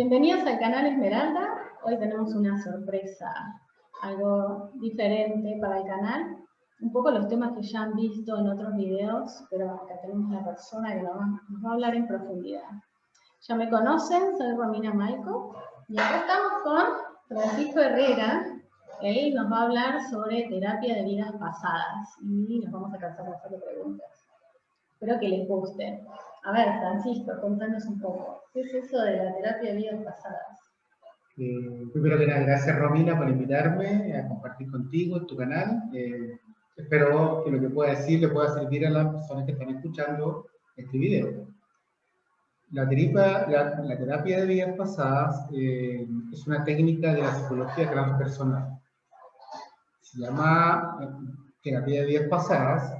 Bienvenidos al canal Esmeralda. Hoy tenemos una sorpresa, algo diferente para el canal. Un poco los temas que ya han visto en otros videos, pero acá tenemos la persona que nos va a hablar en profundidad. Ya me conocen, soy Romina Maico y acá estamos con Francisco Herrera. Él nos va a hablar sobre terapia de vidas pasadas y nos vamos a cansar de hacerle preguntas. Espero que les guste. A ver, Francisco, contanos un poco. ¿Qué es eso de la terapia de vidas pasadas? Primero que nada, gracias Romina por invitarme a compartir contigo en tu canal. Espero que lo que pueda decir le pueda servir a las personas que están escuchando este video. La terapia de vidas pasadas es una técnica de la psicología transpersonal. Se llama terapia de vidas pasadas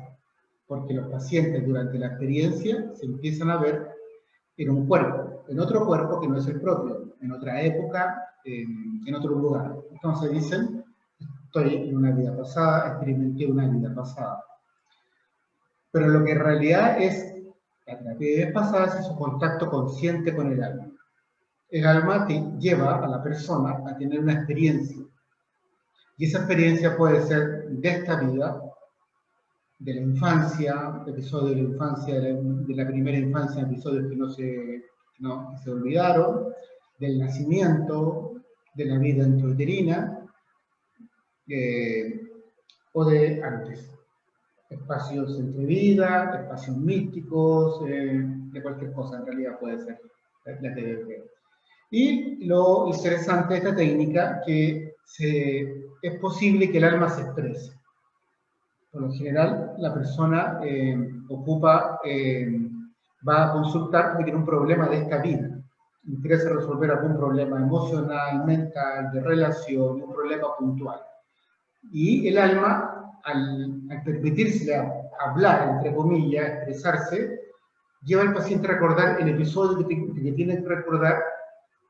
porque los pacientes durante la experiencia se empiezan a ver en un cuerpo, en otro cuerpo que no es el propio, en otra época, en otro lugar. Entonces dicen, estoy en una vida pasada, experimenté una vida pasada. Pero lo que en realidad es la terapia de vidas pasadas es su contacto consciente con el alma. El alma te lleva a la persona a tener una experiencia. Y esa experiencia puede ser de esta vida, de la infancia, episodios de la infancia, de la primera infancia, episodios que se olvidaron, del nacimiento, de la vida intrauterina, o de antes. Espacios entre vida, espacios místicos, de cualquier cosa en realidad puede ser la TDP. Y lo interesante de esta técnica que es posible que el alma se exprese. Por lo general, la persona va a consultar porque tiene un problema de esta vida. Interesa resolver algún problema emocional, mental, de relación, un problema puntual. Y el alma, al permitirse hablar, entre comillas, expresarse, lleva al paciente a recordar el episodio que tiene que recordar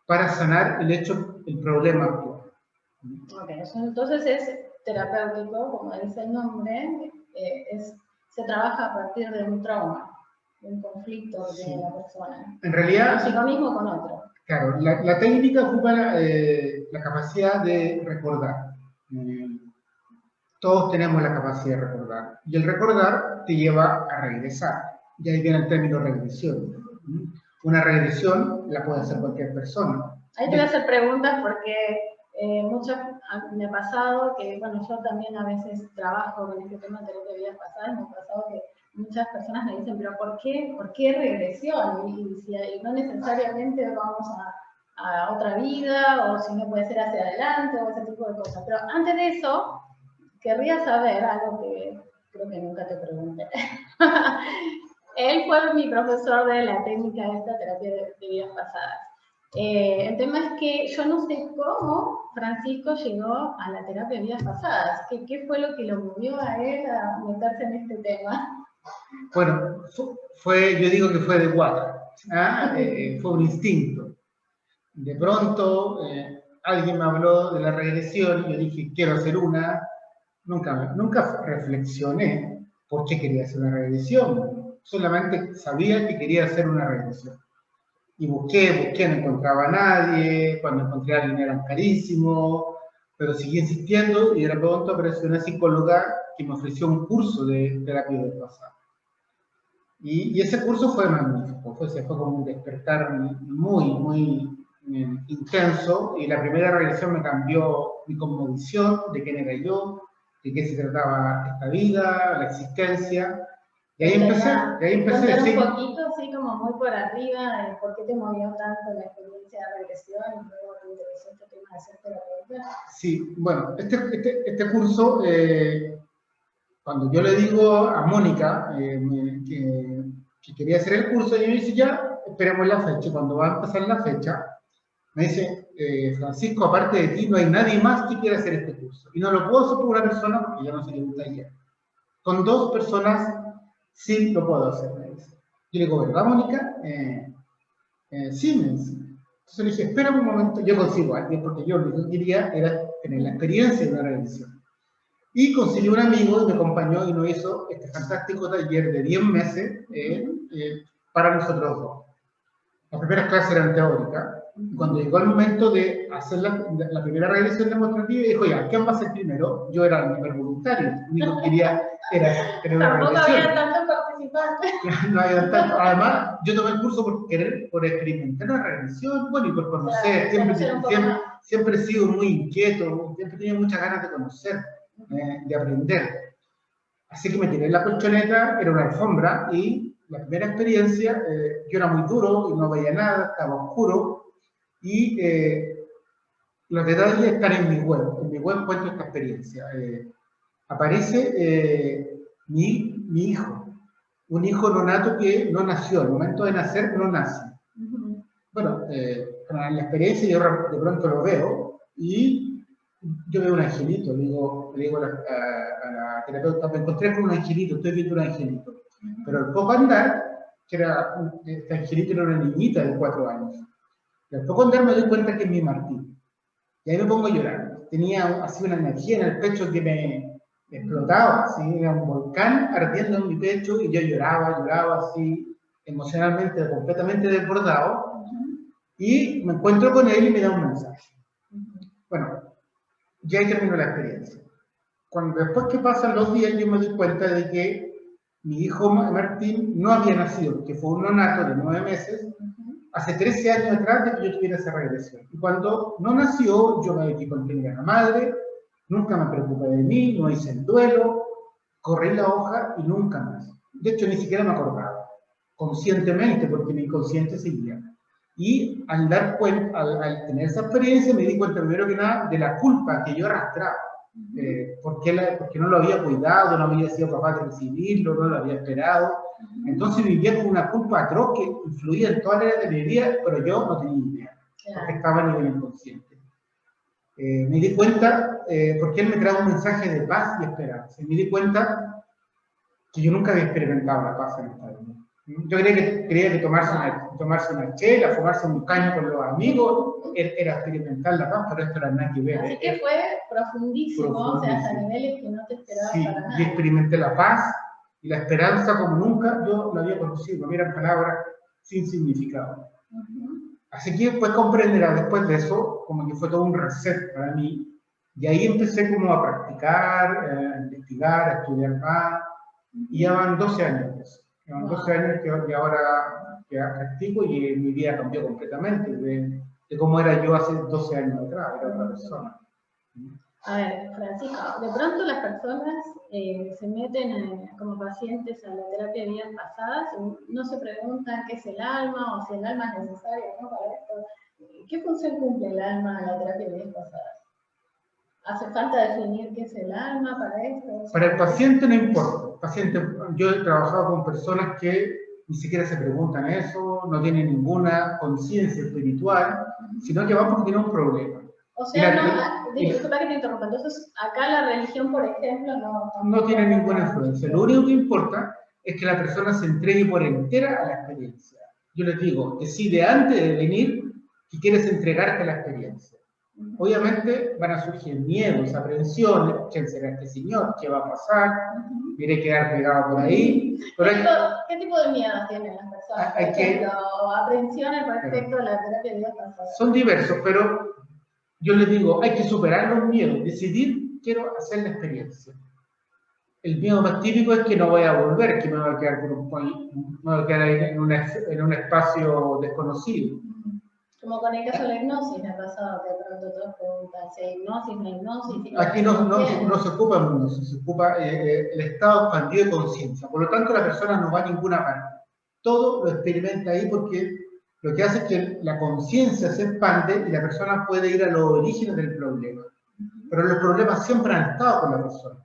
para sanar el problema actual. Ok, entonces es terapéutico, como dice el nombre, se trabaja a partir de un trauma, de un conflicto de la persona. En realidad, consigo mismo con otro. Claro, la técnica ocupa la capacidad de recordar. Todos tenemos la capacidad de recordar. Y el recordar te lleva a regresar. Y ahí viene el término regresión. Una regresión la puede hacer cualquier persona. Ahí te voy a hacer preguntas porque me ha pasado que, bueno, yo también a veces trabajo con este tema de terapia de vidas pasadas, me ha pasado que muchas personas me dicen, pero ¿por qué regresión? Y no necesariamente vamos a otra vida, o si no puede ser hacia adelante, o ese tipo de cosas. Pero antes de eso, querría saber algo que creo que nunca te pregunté. Él fue mi profesor de la técnica de esta terapia de vidas pasadas. El tema es que yo no sé cómo Francisco llegó a la terapia de vidas pasadas. ¿Qué fue lo que lo movió a él a meterse en este tema? Bueno, yo digo que fue de guata. Fue un instinto. De pronto, alguien me habló de la regresión y yo dije, quiero hacer una. Nunca reflexioné por qué quería hacer una regresión. Solamente sabía que quería hacer una regresión. Y busqué, no encontraba a nadie, cuando encontré a alguien eran carísimos, pero seguí insistiendo y de pronto apareció una psicóloga que me ofreció un curso de terapia del pasado. Y ese curso fue magnífico, fue como un despertar muy intenso, y la primera regresión me cambió mi cosmovisión de quién era yo, de qué se trataba esta vida, la existencia. Y ahí empecé sí. Un poquito, así como muy por arriba, ¿por qué te movió tanto la experiencia de regresión y luego te interesó este tema de ser terapeuta? Sí, bueno, este curso, cuando yo le digo a Mónica que quería hacer el curso, ella me dice, ya, esperemos la fecha. Cuando va a empezar la fecha, me dice, Francisco, aparte de ti, no hay nadie más que quiera hacer este curso. Y no lo puedo hacer por una persona porque ya no soy un taller. Con 2 personas sí lo puedo hacer, me dice. Yo le digo, ¿verdad, Mónica? Sí, me dice. Entonces le dije, espera un momento, yo consigo a alguien, porque yo lo que quería era tener la experiencia de una regresión. Y conseguí un amigo y me acompañó y nos hizo este fantástico taller de 10 meses para nosotros dos. Las primeras clases eran teóricas, Y cuando llegó el momento de hacer la primera regresión demostrativa, dijo, ya, ¿quién va a ser primero? Yo era el primer voluntario, lo único que quería era tener una Tampoco regresión. había tantos participantes. No había tanto. Además, yo tomé el curso por experimentar una regresión, bueno, y por conocer. Siempre he sido muy inquieto, siempre he tenido muchas ganas de conocer, de aprender. Así que me tiré en la colchoneta, era una alfombra, y la primera experiencia, yo era muy duro y no veía nada, estaba oscuro, y los detalles están en mi web. En mi web cuento esta experiencia. Aparece mi hijo, un hijo nonato que no nació, al momento de nacer no nace. Bueno, en la experiencia yo de pronto lo veo y yo veo un angelito, le digo a la terapeuta, me encontré con un angelito, estoy viendo un angelito. Pero al poco andar, este angelito era una niñita de 4 años, y al poco andar me doy cuenta que es mi Martín. Y ahí me pongo a llorar. Tenía así una energía en el pecho que me explotaba, así, era un volcán ardiendo en mi pecho y yo lloraba así, emocionalmente, completamente desbordado. Y me encuentro con él y me da un mensaje. Bueno, ya ahí terminó la experiencia. Después que pasan los días, yo me doy cuenta de que mi hijo Martín no había nacido, que fue un nonato de 9 meses, hace 13 años atrás de que yo tuviera esa regresión. Y cuando no nació, yo me metí con que era la madre, nunca me preocupé de mí, no hice el duelo, corrí la hoja y nunca más. De hecho, ni siquiera me acordaba, conscientemente, porque mi inconsciente seguía. Y al tener esa experiencia, me di cuenta primero que nada de la culpa que yo arrastraba. Porque no lo había cuidado, no había sido capaz de recibirlo, no lo había esperado. Entonces vivía con una culpa atroz que influía en toda la área de mi vida, pero yo no tenía idea, porque estaba a nivel inconsciente. Me di cuenta, porque él me trajo un mensaje de paz y esperanza. Y me di cuenta que yo nunca había experimentado la paz en esta vida. Yo creía que tomarse una chela, fumarse un caño con los amigos, era experimentar la paz, pero esto era nada que ver. Así que fue profundísimo, o sea, hasta niveles que no te esperabas para nada. Y experimenté la paz y la esperanza como nunca yo la había conocido, no eran palabras sin significado. Así que pues comprenderá después de eso, como que fue todo un reset para mí, y ahí empecé como a practicar, a investigar, a estudiar más, y ya van 12 años de eso. Llevan 12 años que ahora que practico y mi vida cambió completamente de cómo era yo hace 12 años atrás, era otra persona. A ver, Francisco, de pronto las personas se meten como pacientes a la terapia de vidas pasadas, no se preguntan qué es el alma o si el alma es necesario, ¿no? Para esto. ¿Qué función cumple el alma en la terapia de vidas pasadas? ¿Hace falta definir qué es el alma para esto? Para el paciente no importa. Yo he trabajado con personas que ni siquiera se preguntan eso, no tienen ninguna conciencia espiritual, sino que van porque tienen un problema. O sea, disculpa que te interrumpa, entonces acá la religión, por ejemplo, no tiene ninguna influencia. Lo único que importa es que la persona se entregue por entera a la experiencia. Yo les digo, decide antes de venir que quieres entregarte a la experiencia. Obviamente van a surgir miedos, aprensiones, ¿quién será este señor? ¿Qué va a pasar? ¿Me iré a quedar pegado por ahí? ¿Qué tipo de miedos tienen las personas? Por ejemplo, aprensiones respecto a la terapia de vidas pasadas. Son diversos, pero yo les digo, hay que superar los miedos, decidir, quiero hacer la experiencia. El miedo más típico es que no voy a volver, que me voy a quedar, ahí en un espacio desconocido. Como con el caso de la hipnosis, me ha pasado que de pronto todos preguntan si hay hipnosis, no hay hipnosis. Aquí no se ocupa hipnosis, se ocupa el estado expandido de conciencia. Por lo tanto, la persona no va a ninguna parte. Todo lo experimenta ahí porque lo que hace es que la conciencia se expande y la persona puede ir a los orígenes del problema. Pero los problemas siempre han estado con la persona.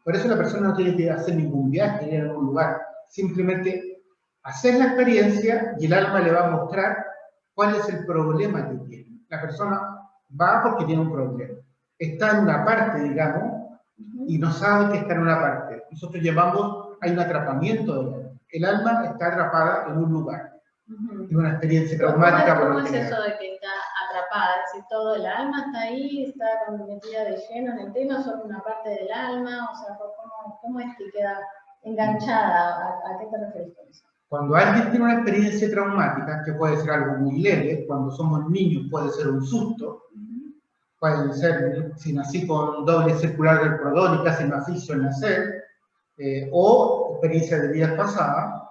Por eso la persona no tiene que hacer ningún viaje, ir a algún lugar. Simplemente hacer la experiencia y el alma le va a mostrar cuál es el problema que tiene. La persona va porque tiene un problema. Está en una parte, digamos, y no sabe que está en una parte. Nosotros llamamos, hay un atrapamiento del alma. El alma está atrapada en un lugar. Es una experiencia traumática. ¿Cómo es eso de que está atrapada? Es decir, todo el alma está ahí, está metida de lleno en el tema, solo una parte del alma, o sea, ¿cómo es que queda enganchada? ¿A qué te refieres con eso? Cuando alguien tiene una experiencia traumática, que puede ser algo muy leve, cuando somos niños puede ser un susto, puede ser si nací con doble circular del cordón y casi me asfixio al nacer, o experiencia de vidas pasadas.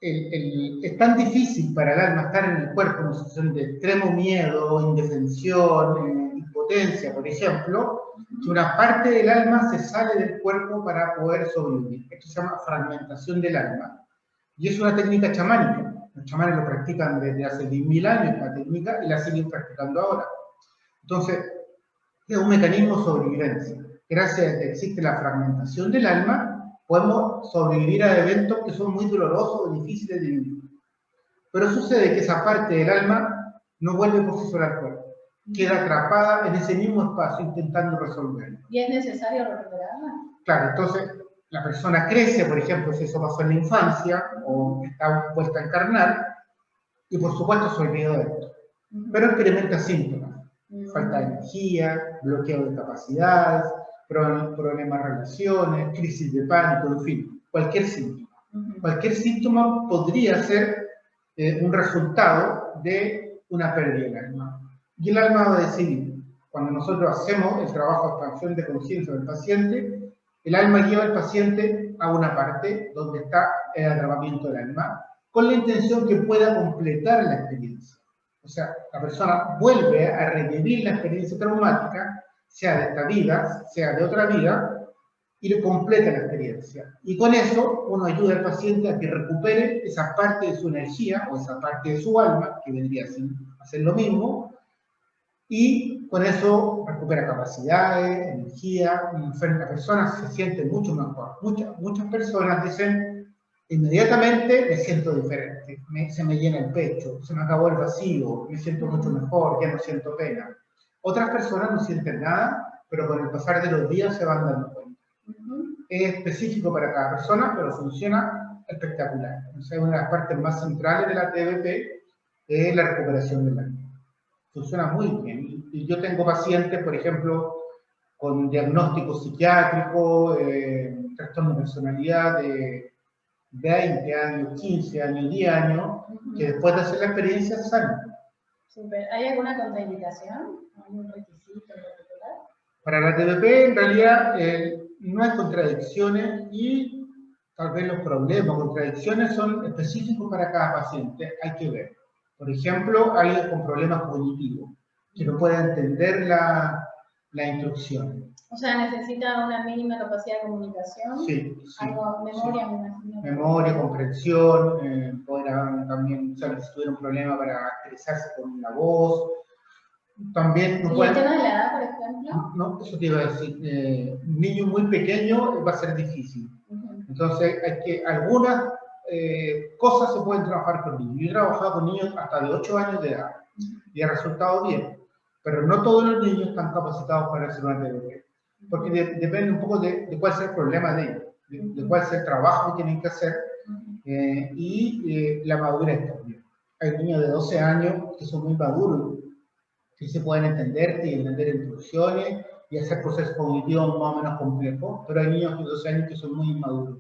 Es tan difícil para el alma estar en el cuerpo en una situación de extremo miedo, indefensión, impotencia, por ejemplo, que una parte del alma se sale del cuerpo para poder sobrevivir. Esto se llama fragmentación del alma. Y es una técnica chamánica. Los chamanes lo practican desde hace 10.000 años, la técnica, y la siguen practicando ahora. Entonces, es un mecanismo de sobrevivencia. Gracias a que existe la fragmentación del alma, podemos sobrevivir a eventos que son muy dolorosos o difíciles de vivir. Pero sucede que esa parte del alma no vuelve por sí sola al cuerpo. Queda atrapada en ese mismo espacio intentando resolverlo. ¿Y es necesario recuperarla? Claro, entonces la persona crece, por ejemplo, si eso pasó en la infancia o está puesta a encarnar, y por supuesto se olvidó de esto. Pero experimenta síntomas. Falta de energía, bloqueo de capacidades, problemas de relaciones, crisis de pánico, en fin, cualquier síntoma. Cualquier síntoma podría ser un resultado de una pérdida del alma. Y el alma va a decidir. Cuando nosotros hacemos el trabajo de expansión de conciencia del paciente, el alma lleva al paciente a una parte donde está el atrapamiento del alma, con la intención que pueda completar la experiencia. O sea, la persona vuelve a revivir la experiencia traumática, sea de esta vida, sea de otra vida, y completa la experiencia. Y con eso uno ayuda al paciente a que recupere esa parte de su energía o esa parte de su alma, que vendría a hacer lo mismo, y con eso recupera capacidades, energía, la persona se siente mucho mejor. Muchas personas dicen, inmediatamente me siento diferente, se me llena el pecho, se me acabó el vacío, me siento mucho mejor, ya no siento pena. Otras personas no sienten nada, pero con el pasar de los días se van dando cuenta. Es específico para cada persona, pero funciona espectacular. O sea, una de las partes más centrales de la TBP es la recuperación del alma. Funciona muy bien. Y yo tengo pacientes, por ejemplo, con diagnóstico psiquiátrico, trastorno de personalidad de 20 años, 15 años, 10 años, que después de hacer la experiencia salen. Super. ¿Hay alguna contraindicación? ¿Algún requisito en particular? Para la TBP, en realidad, no hay contradicciones y tal vez los problemas, contradicciones son específicos para cada paciente, hay que ver. Por ejemplo, alguien con problemas cognitivos, que no pueda entender la instrucción. O sea, necesita una mínima capacidad de comunicación. Sí, sí. Algo, memoria, sí. me imagino. Memoria, comprensión, poder también, o sea, si tuviera un problema para expresarse con la voz. También no ¿Y puede... el tema de la edad, por ejemplo? No, eso te iba a decir. Un niño muy pequeño va a ser difícil. Entonces, hay que algunas cosas se pueden trabajar con niños. Yo he trabajado con niños hasta de 8 años de edad y ha resultado bien. Pero no todos los niños están capacitados para hacer una TBP. Porque depende un poco de cuál sea el problema de ellos, de cuál sea el trabajo que tienen que hacer y la madurez también. Hay niños de 12 años que son muy maduros, que se pueden entender y entender instrucciones y hacer procesos cognitivos más o menos complejos, pero hay niños de 12 años que son muy inmaduros.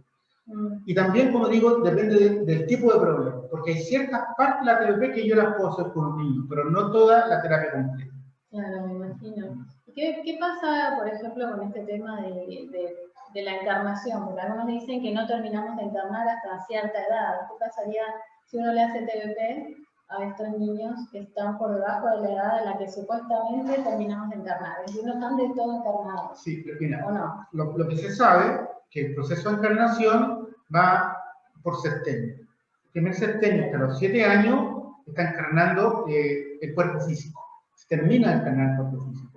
Y también, como digo, depende del tipo de problema, porque hay ciertas partes de la TBP que yo las puedo hacer con un niño, pero no toda la terapia completa. Claro, me imagino. ¿Qué pasa, por ejemplo, con este tema de la encarnación? Porque algunos dicen que no terminamos de encarnar hasta cierta edad. ¿Qué pasaría si uno le hace TBP a estos niños que están por debajo de la edad en la que supuestamente terminamos de encarnar? Es decir, no están de todo encarnados. Sí, pero mira, ¿O no? Lo que se sabe que el proceso de encarnación va por septenio. El primer septenio hasta los 7 años está encarnando el cuerpo físico. Se termina de encarnar el cuerpo físico.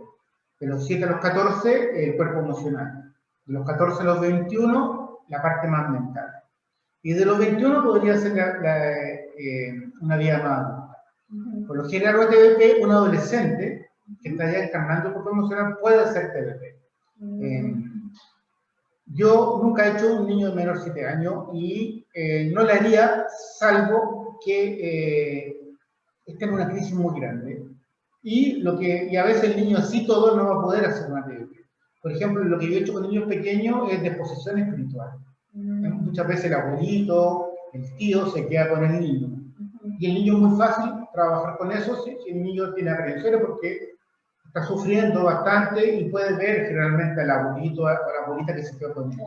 De los 7 a los 14, el cuerpo emocional. De los 14 a los 21, la parte más mental. Y de los 21 podría ser una vida más adulta. Por lo general, la TBP, un adolescente que está ya encarnando el cuerpo emocional puede hacer TBP. Yo nunca he hecho un niño de menor de 7 años y no le haría salvo que esté en una crisis muy grande. Y a veces el niño así todo no va a poder hacer una TBP. Por ejemplo, lo que yo he hecho con niños pequeños es disposición espiritual. Muchas veces el abuelito, el tío se queda con el niño. Y el niño es muy fácil trabajar con eso si el niño tiene aprensiones porque está sufriendo bastante y puede ver generalmente al abuelito o a la abuelita que se quedó con él.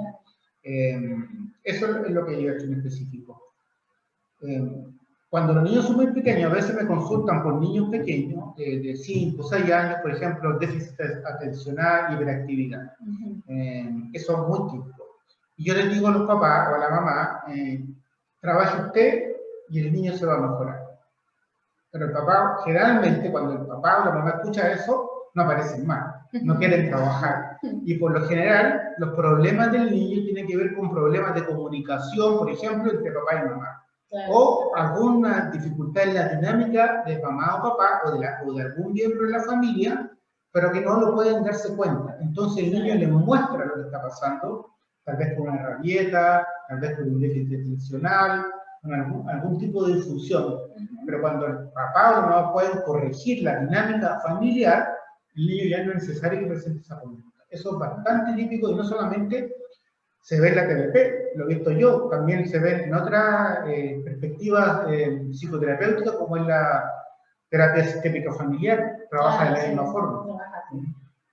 Eso es lo que yo he hecho en específico. Cuando los niños son muy pequeños, a veces me consultan por niños pequeños, de 5 o 6 años, por ejemplo, déficit atencional y hiperactividad. Eso es muy típico. Y yo les digo a los papás o a la mamá, trabaje usted y el niño se va a mejorar. Pero el papá, generalmente, cuando el papá o la mamá escucha eso, no aparecen más, no quieren trabajar. Y por lo general, los problemas del niño tienen que ver con problemas de comunicación, por ejemplo, entre papá y mamá. Claro. O alguna dificultad en la dinámica de mamá o papá o de algún miembro de la familia, pero que no lo pueden darse cuenta. Entonces el niño le muestra lo que está pasando, tal vez con una rabieta, tal vez con un déficit atencional, con algún tipo de disfunción. Pero cuando el papá o la mamá pueden corregir la dinámica familiar, el niño ya no es necesario que presente esa conducta. Eso es bastante típico y no solamente se ve en la TVP, lo he visto yo, también se ve en otras perspectivas psicoterapéuticas, como en la terapia sistémica familiar, trabaja de la misma forma.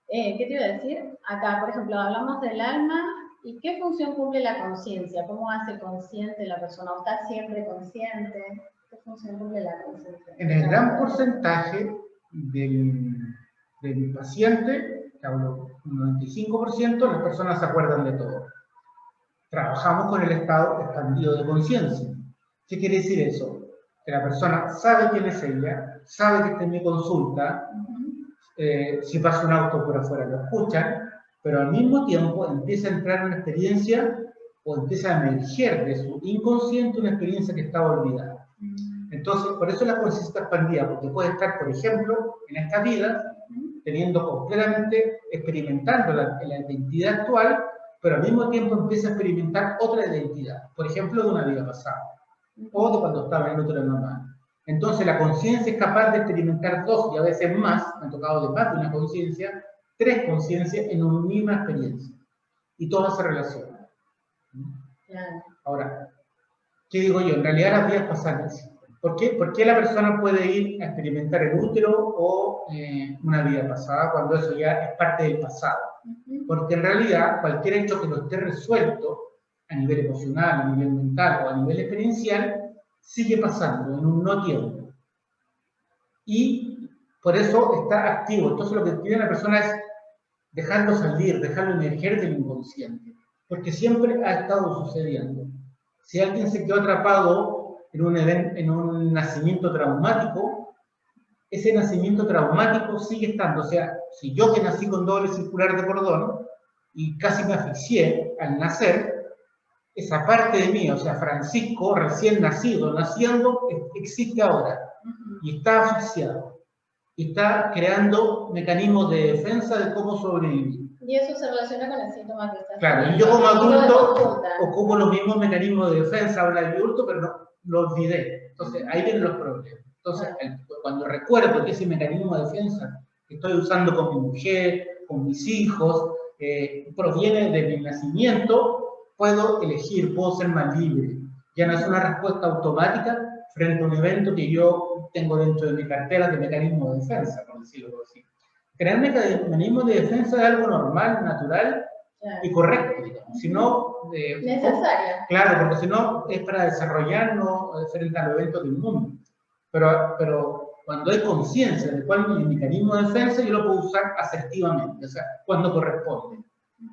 ¿Qué te iba a decir? Acá, por ejemplo, hablamos del alma, ¿y qué función cumple la conciencia? ¿Cómo hace consciente la persona? ¿O está siempre consciente? ¿Qué función cumple la conciencia? En el gran porcentaje del paciente, que hablo un 95%, las personas se acuerdan de todo. Trabajamos con el estado expandido de conciencia. ¿Qué quiere decir eso? Que la persona sabe quién es ella, sabe que está en mi consulta, si pasa un auto por afuera lo escuchan, pero al mismo tiempo empieza a entrar en una experiencia o empieza a emerger de su inconsciente una experiencia que estaba olvidada. Entonces, por eso la conciencia está expandida, porque puede estar, por ejemplo, en esta vida, teniendo completamente, experimentando la identidad actual, pero al mismo tiempo empieza a experimentar otra identidad, por ejemplo, de una vida pasada, o de cuando estaba en otra normal. Entonces, la conciencia es capaz de experimentar 2 y a veces más, me ha tocado de más de una conciencia, 3 conciencias en una misma experiencia, y todas se relacionan. Ahora, ¿qué digo yo? En realidad las vidas pasadas, ¿por qué la persona puede ir a experimentar el útero o una vida pasada cuando eso ya es parte del pasado? Porque en realidad cualquier hecho que no esté resuelto a nivel emocional, a nivel mental o a nivel experiencial, sigue pasando en un no tiempo. Y por eso está activo. Entonces lo que tiene la persona es dejarlo salir, dejarlo emerger del inconsciente. Porque siempre ha estado sucediendo. Si alguien se quedó atrapado en un nacimiento traumático, ese nacimiento traumático sigue estando. O sea, si yo que nací con doble circular de cordón y casi me asfixié al nacer, esa parte de mí, o sea, Francisco, recién nacido, naciendo, existe ahora y está asfixiado. Y está creando mecanismos de defensa de cómo sobrevivir. Y eso se relaciona con el síntoma que estás Claro, y yo como adulto ocupo los mismos mecanismos de defensa ahora de adulto, pero no lo olvidé. Entonces, ahí vienen los problemas. Entonces, cuando recuerdo que ese mecanismo de defensa que estoy usando con mi mujer, con mis hijos, proviene de mi nacimiento, puedo elegir, puedo ser más libre. Ya no es una respuesta automática frente a un evento que yo tengo dentro de mi cartera de mecanismo de defensa, por decirlo así. Crear mecanismos de defensa es algo normal, natural y correcto, digamos. Si no, necesaria. Claro, porque si no es para desarrollarnos frente a los eventos del mundo. Pero cuando hay conciencia de cuál es mi mecanismo de defensa, yo lo puedo usar asertivamente, o sea, cuando corresponde.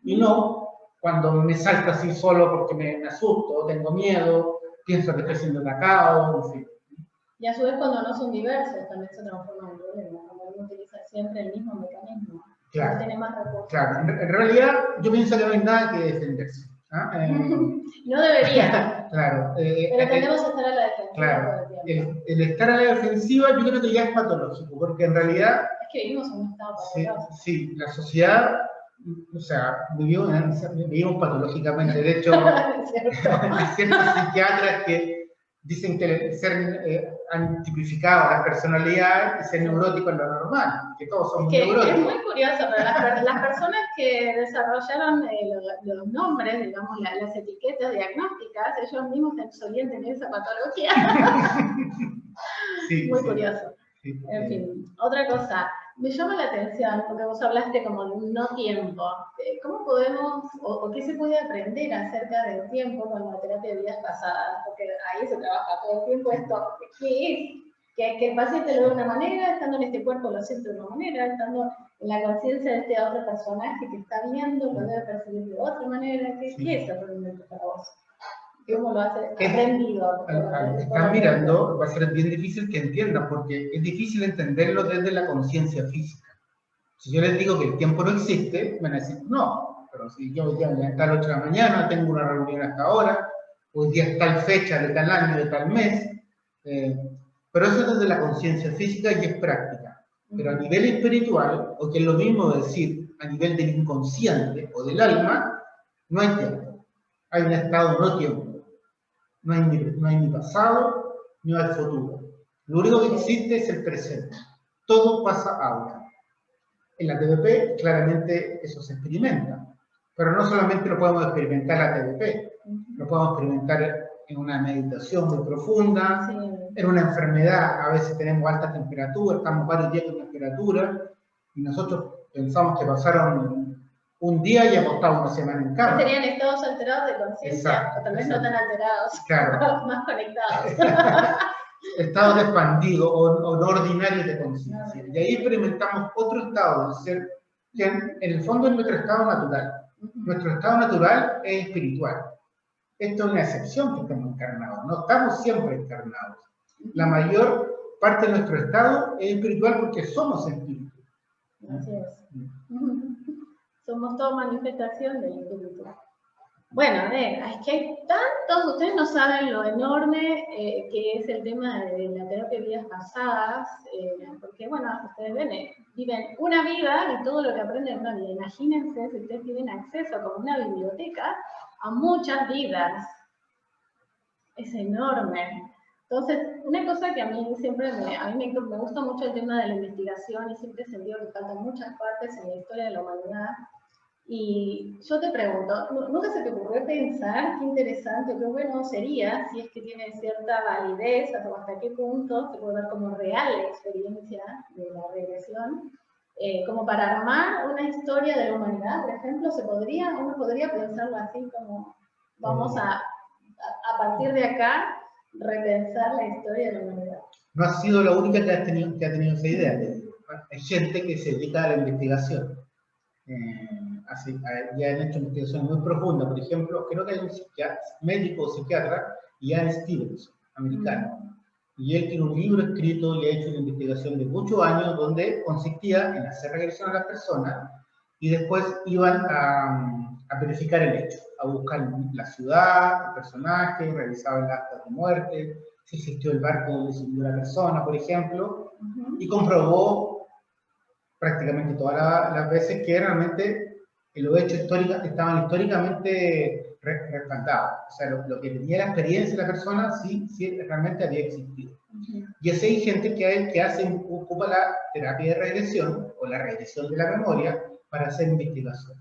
Y no cuando me salta así solo porque me asusto, tengo miedo, pienso que estoy siendo atacado, en fin. Y a su vez cuando no son diversos también se transforman en problemas, cuando uno utiliza siempre el mismo mecanismo. Claro, tiene más recursos. Claro, en realidad yo pienso que no hay nada que defenderse. No debería. Claro. Pero tendemos a estar a la defensiva. Claro, el estar a la defensiva yo creo que ya es patológico, porque en realidad... Es que vivimos en un estado patológico. Sí, la sociedad, o sea, vivimos patológicamente. De hecho, hay ciertos psiquiatras que dicen que han tipificado las personalidades y ser neurótico es lo normal, que todos somos neuróticos. Es muy curioso, pero las personas que desarrollaron los nombres, digamos, las etiquetas diagnósticas, ellos mismos solían tener esa patología. Sí, muy sí, curioso. Sí, en fin, otra cosa, me llama la atención, porque vos hablaste como de un no tiempo. ¿Cómo podemos, o qué se puede aprender acerca del tiempo con la terapia de vidas pasadas? Porque ahí se trabaja todo el tiempo esto, ¿qué es? Que el paciente lo ve de una manera, estando en este cuerpo lo siente de una manera, estando en la conciencia de este otro personaje que está viendo, lo debe percibir de otra manera. ¿Qué es aprendimiento para vos? ¿Cómo lo has aprendido? Al estar mirando, va a ser bien difícil que entiendan, porque es difícil entenderlo desde la conciencia física. Si yo les digo que el tiempo no existe, van a decir, no, pero si yo ya me levanté a las 8 de la mañana, tengo una reunión hasta ahora, hoy día es tal fecha, de tal año, de tal mes, pero eso es desde la conciencia física y es práctica. Pero a nivel espiritual, o que es lo mismo decir, a nivel del inconsciente o del alma, no hay tiempo. Hay un estado no tiempo. No hay ni pasado, ni hay futuro. Lo único que existe es el presente. Todo pasa ahora. En la TDP, claramente, eso se experimenta. Pero no solamente lo podemos experimentar en la TDP, lo podemos experimentar en una meditación muy profunda, en una enfermedad, a veces tenemos alta temperatura, estamos varios días con temperatura, y nosotros pensamos que pasaron un día y hemos estado una semana en cama. Serían estados alterados de conciencia, o tal vez no tan alterados, claro. Más conectados. Estados expandidos o no ordinarios de conciencia. Y ahí experimentamos otro estado del ser, que en el fondo es nuestro estado natural. Nuestro estado natural es espiritual. Esto es una excepción que estamos encarnados, no estamos siempre encarnados. La mayor parte de nuestro estado es espiritual porque somos espíritu. Así es. Somos toda manifestación del espíritu. Bueno, es que hay tantos, ustedes no saben lo enorme que es el tema de la terapia de vidas pasadas, porque bueno, ustedes ven, viven una vida y todo lo que aprenden en una vida. Imagínense si ustedes tienen acceso como una biblioteca a muchas vidas. Es enorme. Entonces, una cosa que a mí siempre me gusta mucho el tema de la investigación y siempre he sentido que faltan muchas partes en la historia de la humanidad. Y yo te pregunto, ¿nunca se te ocurrió pensar qué interesante, qué bueno sería si es que tiene cierta validez, hasta qué punto se puede ver como real la experiencia de la regresión? Como para armar una historia de la humanidad, por ejemplo, uno podría pensarlo así como vamos a partir de acá repensar la historia de la humanidad. No has sido la única que ha tenido esa idea. Hay gente que se dedica a la investigación. Ya han hecho investigaciones muy profundas. Por ejemplo, creo que hay un médico o psiquiatra, Ian Stevenson, americano. Y él tiene un libro escrito y ha hecho una investigación de muchos años donde consistía en hacer regresión a las personas y después iban a verificar el hecho, a buscar la ciudad, el personaje, revisaban el acta de muerte, si existió el barco donde se murió la persona, por ejemplo, y comprobó prácticamente todas las veces que realmente los hechos estaban históricamente respaldados. O sea, lo que tenía la experiencia de la persona sí realmente había existido. Y así hay gente que ocupa la terapia de regresión o la regresión de la memoria para hacer investigación.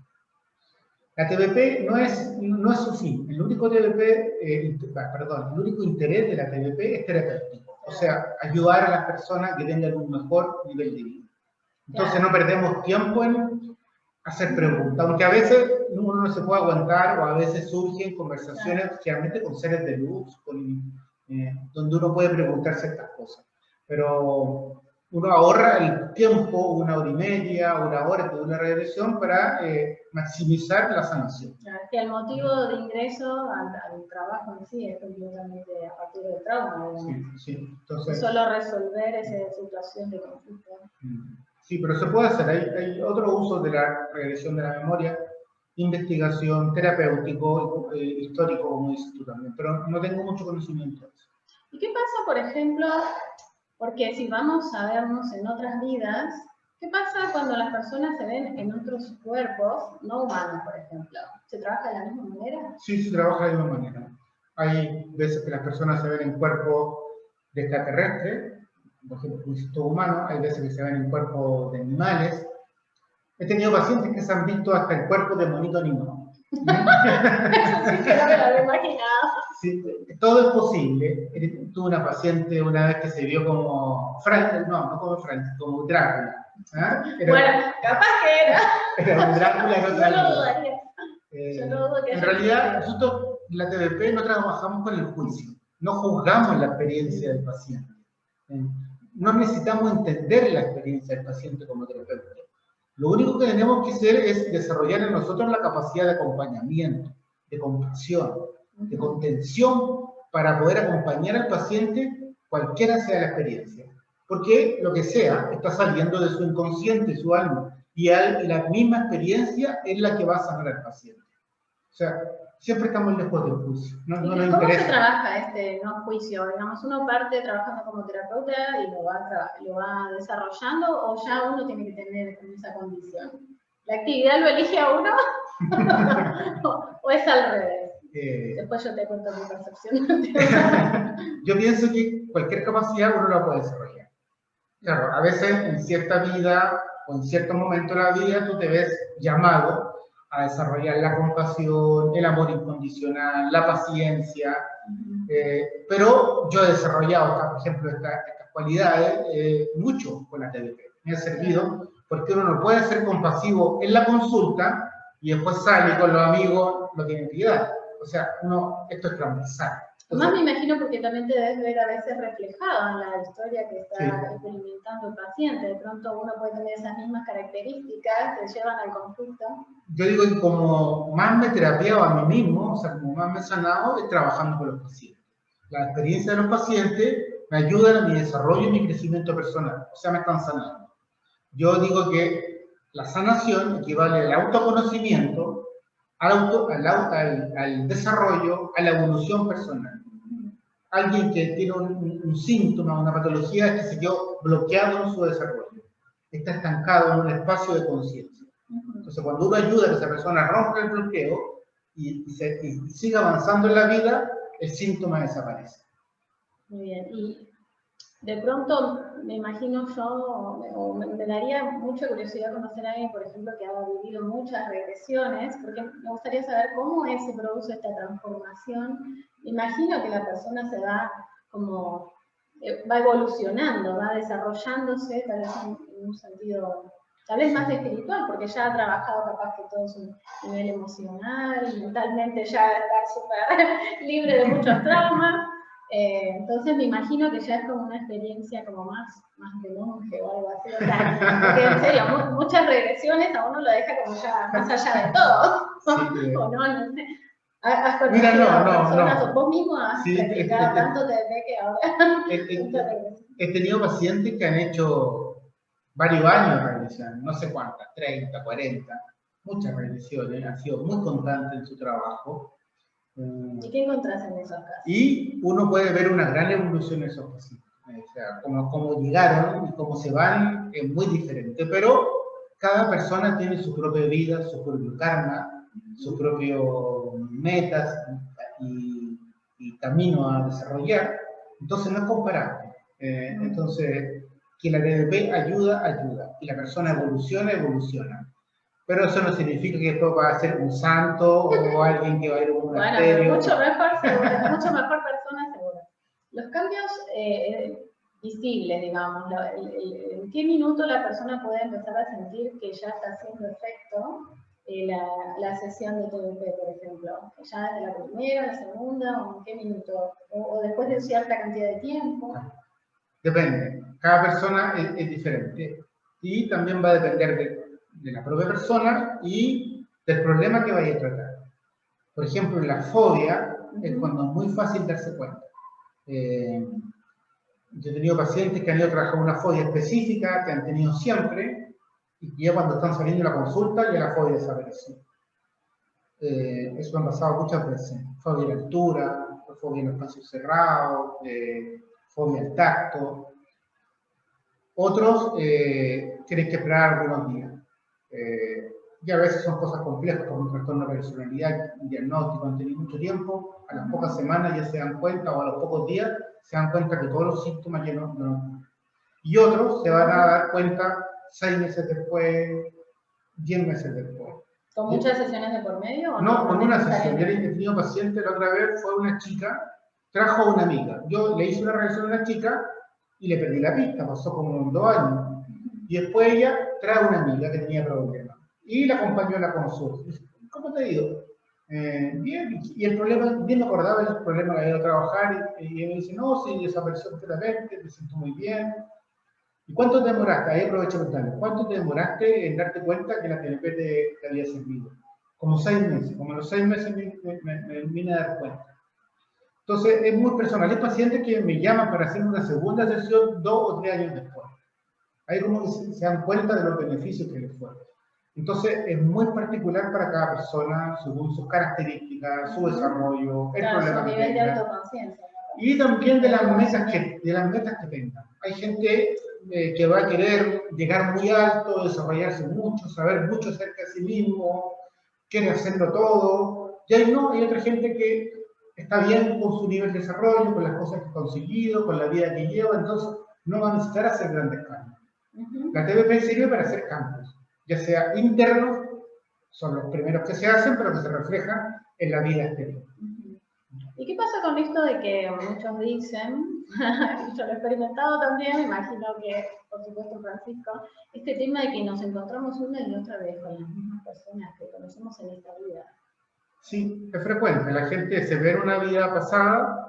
La TBP no es su fin. El único interés de la TBP es terapéutico. O sea, ayudar a las personas que tengan un mejor nivel de vida. Entonces no perdemos tiempo en hacer preguntas, aunque a veces uno no se puede aguantar o a veces surgen conversaciones generalmente con seres de luz, donde uno puede preguntar ciertas cosas. Pero uno ahorra el tiempo, 1 hora y media, 1 hora de una regresión para maximizar la sanación. Que el motivo de ingreso al trabajo en sí es completamente a partir del trauma. Sí. Entonces, solo resolver esa situación de conflicto. Sí, pero se puede hacer. Hay otros usos de la regresión de la memoria, investigación, terapéutico, histórico, como dices tú también, pero no tengo mucho conocimiento de eso. ¿Y qué pasa, por ejemplo, porque si vamos a vernos en otras vidas, qué pasa cuando las personas se ven en otros cuerpos, no humanos, por ejemplo? ¿Se trabaja de la misma manera? Sí, se trabaja de la misma manera. Hay veces que las personas se ven en cuerpos de extraterrestres, por ejemplo, un instinto humano, hay veces que se ven en cuerpos de animales. He tenido pacientes que se han visto hasta el cuerpo de monito animado. Eso sí que no me lo había imaginado. Sí, todo es posible. Tuve una paciente una vez que se vio como no como Frank, como Drácula. Bueno, capaz que era. Era un Drácula en otra Yo lo vida. dudaría. Yo no dudo que En haya realidad, sido. nosotros en la TBP no trabajamos con el juicio, no juzgamos la experiencia del paciente. No necesitamos entender la experiencia del paciente como terapeuta. Lo único que tenemos que hacer es desarrollar en nosotros la capacidad de acompañamiento, de compasión, de contención para poder acompañar al paciente cualquiera sea la experiencia. Porque lo que sea está saliendo de su inconsciente, su alma, y la misma experiencia es la que va a sanar al paciente. O sea, siempre estamos lejos del juicio. No nos ¿Cómo interesa. se trabaja este no juicio? Digamos, uno parte trabajando como terapeuta y lo va desarrollando, o ya uno tiene que tener esa condición. ¿La actividad lo elige a uno? ¿O es al revés? Después yo te cuento mi percepción. Yo pienso que cualquier capacidad uno la puede desarrollar. Claro, a veces en cierta vida o en cierto momento de la vida tú te ves llamado a desarrollar la compasión, el amor incondicional, la paciencia, pero yo he desarrollado, por ejemplo, estas cualidades mucho con la TBP. Me ha servido porque uno no puede ser compasivo en la consulta y después sale con los amigos, no tiene piedad. O sea, esto es transversal. Además me imagino porque también te debes ver a veces reflejado en la historia que está experimentando el paciente. De pronto uno puede tener esas mismas características que llevan al conflicto. Yo digo que como más me he terapiado a mí mismo, o sea, como más me he sanado, es trabajando con los pacientes. La experiencia de los pacientes me ayuda a mi desarrollo y mi crecimiento personal. O sea, me están sanando. Yo digo que la sanación equivale al autoconocimiento, al desarrollo, a la evolución personal. Alguien que tiene un síntoma, una patología que se quedó bloqueado en su desarrollo, está estancado en un espacio de conciencia. Entonces, cuando uno ayuda a que esa persona rompa el bloqueo y siga avanzando en la vida, el síntoma desaparece. Muy bien. Y de pronto, me imagino yo, o me daría mucha curiosidad conocer a alguien, por ejemplo, que ha vivido muchas regresiones, porque me gustaría saber cómo se produce esta transformación. Me imagino que la persona se va como, va evolucionando, va desarrollándose, tal vez en un sentido, tal vez más espiritual, porque ya ha trabajado capaz que todo su nivel emocional, mentalmente ya está súper libre de muchos traumas. Entonces me imagino que ya es como una experiencia como más de monje o algo así. O sea, porque en serio, muchas regresiones a uno lo deja como ya más allá de todo. Sí, ¿O no? sé. ¿Has conocido mira, personas, no. vos mismo has practicado tanto desde que ahora? He tenido pacientes que han hecho varios años de regresión, no sé cuántas, 30, 40, muchas regresiones, han sido muy constantes en su trabajo. ¿Y qué encontrás en esos casos? Y uno puede ver una gran evolución en esos pacientes. O sea, cómo llegaron y cómo se van es muy diferente, pero cada persona tiene su propia vida, su propio karma, sus propias metas y camino a desarrollar. Entonces no es comparable. Entonces, que la TBP ayuda. Y la persona evoluciona. Pero eso no significa que después va a ser un santo o alguien que va a ir a un monasterio. Bueno, mucho mejor seguro, mucho mejor persona seguro. Los cambios visibles, digamos, ¿en qué minuto la persona puede empezar a sentir que ya está haciendo efecto la sesión de TBP, por ejemplo? ¿Ya desde la primera, la segunda, o en qué minuto? ¿O después de cierta cantidad de tiempo? Depende, cada persona es diferente y también va a depender de la propia persona y del problema que vaya a tratar. Por ejemplo, la fobia es cuando es muy fácil darse cuenta. Yo he tenido pacientes que han ido a trabajar una fobia específica, que han tenido siempre, y que ya cuando están saliendo de la consulta, ya la fobia desapareció. Eso me ha pasado muchas veces. Fobia a la altura, fobia en espacios cerrados, fobia al tacto. Otros tienen que esperar algunos días. y a veces son cosas complejas como un trastorno de personalidad, un diagnóstico, han tenido mucho tiempo, a las pocas semanas ya se dan cuenta, o a los pocos días se dan cuenta que todos los síntomas ya no. Y otros se van a dar cuenta 6 meses después, 10 meses después. ¿Con muchas sesiones de por medio? ¿O no, con una sesión. Yo he tenido paciente, la otra vez fue una chica, trajo a una amiga. Yo le hice una revisión a una chica y le perdí la pista, pasó como 2 años. Y después ella trae a una amiga que tenía problemas. Y la acompañó a la consulta. Dice, ¿cómo te ha ido? Bien. Y el problema, bien me acordaba del problema que había ido a trabajar. Y él me dice, no, sí, desapareció completamente, me siento muy bien. ¿Y cuánto te demoraste? Ahí aprovecho de preguntarle, ¿cuánto te demoraste en darte cuenta que la TNP te había servido? Como 6 meses. Como a los 6 meses me vine a dar cuenta. Entonces, es muy personal. Hay pacientes que me llaman para hacer una segunda sesión 2 o 3 años después. Hay como que se dan cuenta de los beneficios que les fue. Entonces, es muy particular para cada persona, según sus características, su desarrollo, el problema que nivel de tenga. autoconciencia. Y también de las metas que tengan. Hay gente que va a querer llegar muy alto, desarrollarse mucho, saber mucho acerca de sí mismo, quiere hacerlo todo. Y hay otra gente que está bien con su nivel de desarrollo, con las cosas que ha conseguido, con la vida que lleva, entonces no va a necesitar hacer grandes cambios. La TBP sirve para hacer cambios, ya sea internos, son los primeros que se hacen, pero que se reflejan en la vida exterior. ¿Y qué pasa con esto de que muchos dicen, yo lo he experimentado también, me imagino que, por supuesto, Francisco, este tema de que nos encontramos una y otra vez con las mismas personas que conocemos en esta vida? Sí, es frecuente. La gente se ve en una vida pasada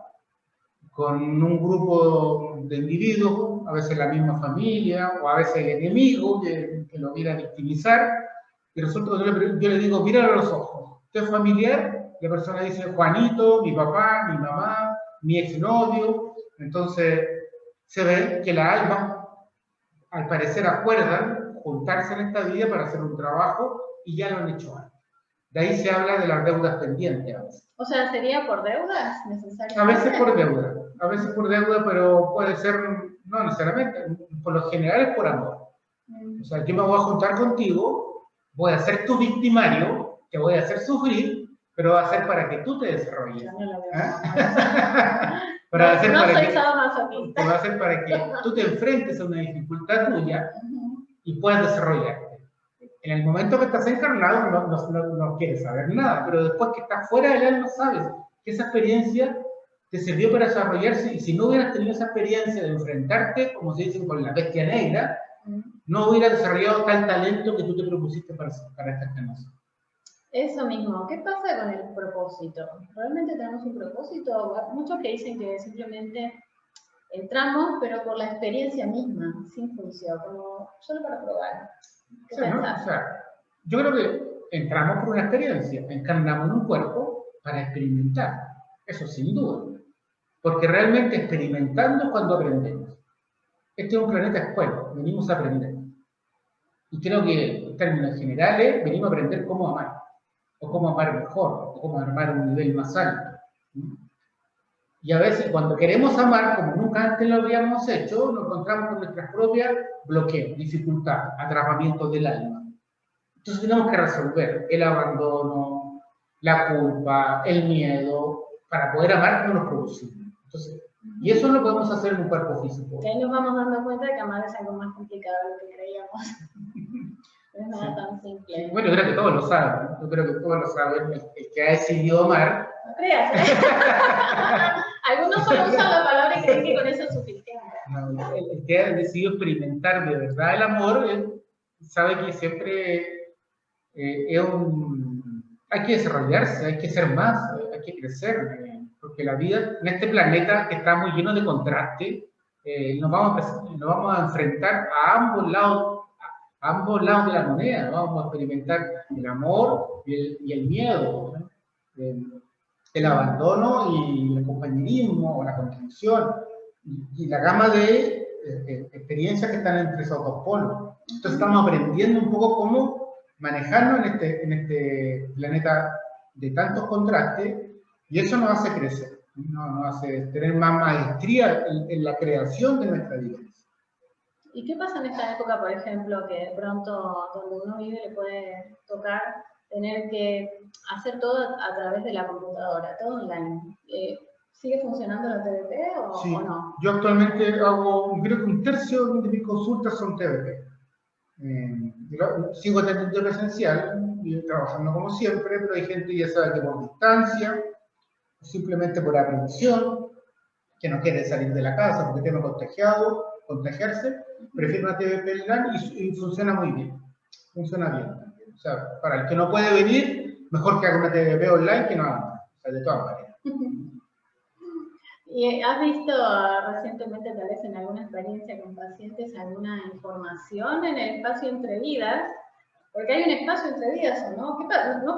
con un grupo de individuos, a veces la misma familia, o a veces el enemigo que lo viene a victimizar, y resulta que yo le digo, míralo a los ojos, ¿usted es familiar? La persona dice, Juanito, mi papá, mi mamá, mi exnovio. Entonces, se ve que las almas, al parecer, acuerdan juntarse en esta vida para hacer un trabajo y ya lo han hecho antes. De ahí se habla de las deudas pendientes a veces. O sea, ¿sería por deudas necesariamente? A veces por deuda, pero puede ser, no necesariamente, por lo general es por amor. O sea, yo me voy a juntar contigo, voy a ser tu victimario, te voy a hacer sufrir, pero va a ser para que tú te desarrolles. Yo no lo veo. Va a ser para que tú te enfrentes a una dificultad tuya y puedas desarrollarte. En el momento que estás encarnado no quieres saber nada, pero después que estás fuera del alma sabes que esa experiencia te sirvió para desarrollarse, y si no hubieras tenido esa experiencia de enfrentarte, como se dice, con la bestia negra, no hubieras desarrollado tal talento que tú te propusiste para esta encarnación. Eso mismo, ¿qué pasa con el propósito? ¿Realmente tenemos un propósito? Muchos que dicen que simplemente entramos, pero por la experiencia misma, sin juicio, como solo para probar. ¿Qué pensás? Yo creo que entramos por una experiencia, encarnamos en un cuerpo para experimentar, eso sin duda, porque realmente experimentando es cuando aprendemos. Este es un planeta escuela, venimos a aprender. Y creo que en términos generales venimos a aprender cómo amar, o cómo amar mejor, o cómo amar a un nivel más alto. Y a veces cuando queremos amar, como nunca antes lo habíamos hecho, nos encontramos con nuestras propias bloqueos, dificultades, atrapamientos del alma. Entonces tenemos que resolver el abandono, la culpa, el miedo, para poder amar no nos producimos. Entonces, y eso lo podemos hacer en un cuerpo físico. Que ahí nos vamos dando cuenta de que amar es algo más complicado de lo que creíamos. No es nada tan simple. Sí, bueno, yo creo que todos lo saben. Yo creo que todos lo saben. El que ha decidido amar. No creas, ¿eh? Algunos solo usan la palabra y creen que con eso es suficiente. No, el que ha decidido experimentar de verdad el amor, sabe que siempre hay que desarrollarse, hay que ser más, hay que crecer. Porque la vida en este planeta que está muy lleno de contraste, nos vamos a enfrentar a ambos lados de la moneda. Vamos a experimentar el amor y el miedo, ¿no? El abandono y el compañerismo o la contención y la gama de experiencias que están entre esos dos polos. Entonces estamos aprendiendo un poco cómo manejarnos en este planeta de tantos contrastes, y eso nos hace crecer, nos hace tener más maestría en la creación de nuestra vida. ¿Y qué pasa en esta época, por ejemplo, que de pronto donde uno vive le puede tocar tener que hacer todo a través de la computadora, todo online? ¿Sigue funcionando la TDT Sí, o no? yo actualmente hago, creo que un tercio de mis consultas son TDT. Sigo teniendo presencial y trabajando como siempre, pero hay gente ya sabe que por distancia, simplemente por aprensión, que no quiere salir de la casa porque teme contagiarse, prefiere una TDT online y funciona muy bien. Funciona bien. O sea, para el que no puede venir, mejor que haga una TDT online que no haga. O sea, de todas maneras. ¿Y has visto recientemente, tal vez en alguna experiencia con pacientes, alguna información en el espacio entre vidas? Porque hay un espacio entre vidas, ¿o no?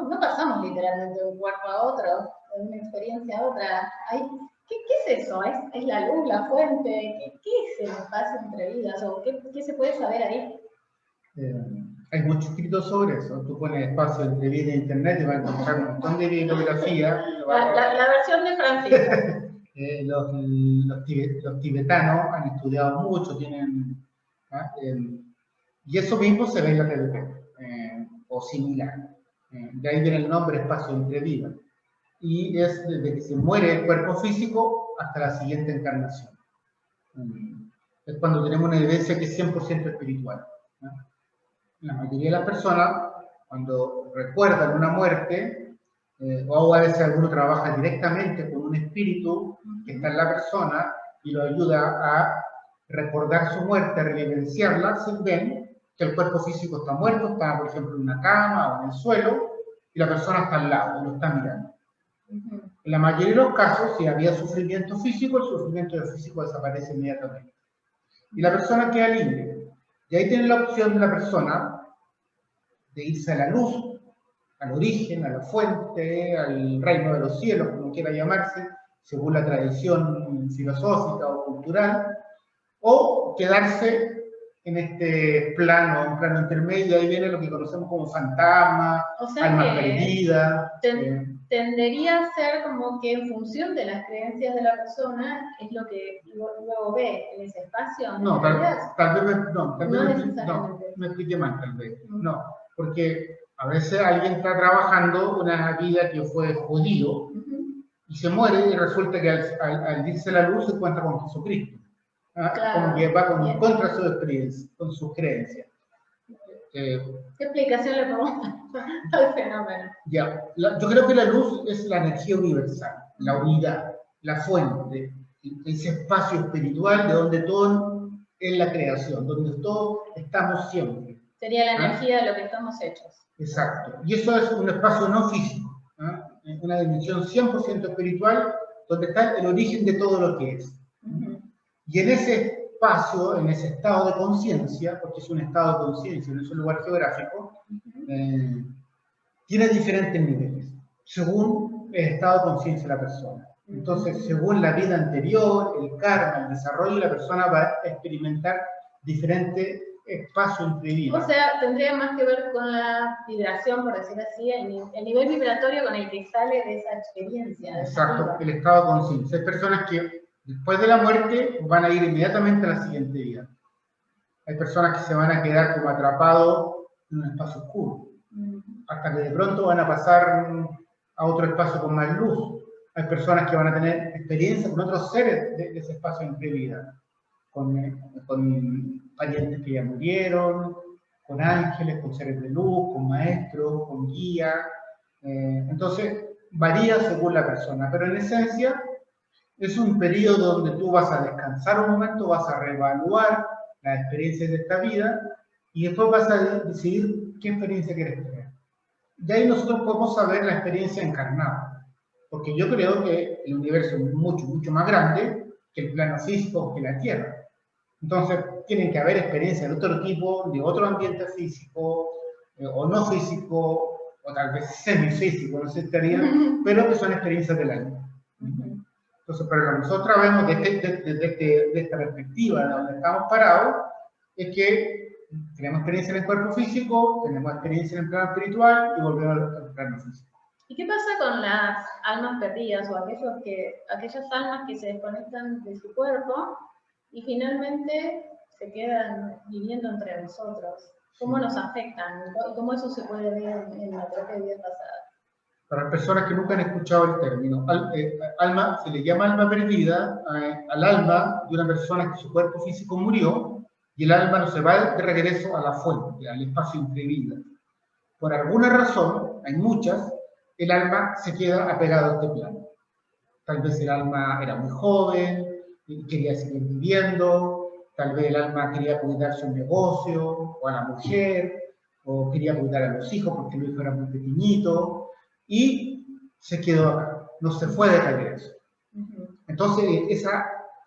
No pasamos literalmente de un cuerpo a otro, de una experiencia a otra. ¿Qué es eso? ¿Es la luz, la fuente? ¿Qué es el espacio entre vidas? ¿O qué se puede saber ahí? Hay mucho escrito sobre eso. Tú pones espacio entre vida e internet y vas a encontrar un montón de bibliografía. La versión de Francisco. Los tibetanos han estudiado mucho, tienen, y eso mismo se ve en la TDT, o similar. De ahí viene el nombre espacio entre vidas. Y es desde que se muere el cuerpo físico hasta la siguiente encarnación. Es cuando tenemos una evidencia que es 100% espiritual. La mayoría de las personas, cuando recuerdan una muerte, o a veces alguno trabaja directamente con un espíritu que está en la persona y lo ayuda a recordar su muerte, a revivenciarla, se ven que el cuerpo físico está muerto, está por ejemplo en una cama o en el suelo, y la persona está al lado, lo está mirando. En la mayoría de los casos, si había sufrimiento físico, el sufrimiento físico desaparece inmediatamente. Y la persona queda libre. Y ahí tiene la opción de la persona de irse a la luz, al origen, a la fuente, al reino de los cielos, como quiera llamarse, según la tradición filosófica o cultural, o quedarse en este plano, un plano intermedio. Ahí viene lo que conocemos como fantasma, o sea, alma perdida. Tendería a ser como que en función de las creencias de la persona es lo que luego ve en ese espacio. No, tal vez me expliqué mal, tal vez. No, porque a veces alguien está trabajando una vida que fue judío y se muere y resulta que al irse a la luz se encuentra con Jesucristo. Claro, como que va contra su experiencia, con sus creencias. ¿Qué explicación le pongo al fenómeno? Ya, yo creo que la luz es la energía universal, la unidad, la fuente, ese espacio espiritual de donde todo es la creación, donde todos estamos siempre. Sería la energía de lo que estamos hechos. Exacto. Y eso es un espacio no físico, una dimensión 100% espiritual, donde está el origen de todo lo que es. Y en ese espacio, en ese estado de conciencia, porque es un estado de conciencia, no es un lugar geográfico, tiene diferentes niveles, según el estado de conciencia de la persona. Entonces, según la vida anterior, el karma, el desarrollo, la persona va a experimentar diferentes espacios entre vidas. O sea, tendría más que ver con la vibración, por decir así, el nivel vibratorio con el que sale de esa experiencia. Exacto, el estado de conciencia. Hay personas que después de la muerte van a ir inmediatamente a la siguiente vida. Hay personas que se van a quedar como atrapados en un espacio oscuro, hasta que de pronto van a pasar a otro espacio con más luz. Hay personas que van a tener experiencia con otros seres de ese espacio entre vida, con parientes que ya murieron, con ángeles, con seres de luz, con maestros, con guías. Entonces, varía según la persona, pero en esencia es un periodo donde tú vas a descansar un momento, vas a reevaluar las experiencias de esta vida y después vas a decidir qué experiencia quieres tener. Y ahí nosotros podemos saber la experiencia encarnada, porque yo creo que el universo es mucho, mucho más grande que el plano físico, que la Tierra. Entonces, tienen que haber experiencias de otro tipo, de otro ambiente físico, o no físico, o tal vez semifísico, no sé si estaría, pero que son experiencias del alma. Entonces, pero lo que nosotros vemos desde esta perspectiva, de donde estamos parados, es que tenemos experiencia en el cuerpo físico, tenemos experiencia en el plano espiritual y volvemos al plano físico. ¿Y qué pasa con las almas perdidas o aquellas almas que se desconectan de su cuerpo y finalmente se quedan viviendo entre nosotros. ¿Cómo nos afectan? ¿Cómo eso se puede ver en la terapia de vidas pasadas? Para personas que nunca han escuchado el término, alma, se le llama alma perdida al alma de una persona que su cuerpo físico murió y el alma no se va de regreso a la fuente, al espacio entre vidas. Por alguna razón, hay muchas, el alma se queda apegado a este plano. Tal vez el alma era muy joven y quería seguir viviendo, tal vez el alma quería cuidar su negocio o a la mujer, o quería cuidar a los hijos porque los hijos eran muy pequeñitos, y se quedó acá, no se fue de regreso. Entonces,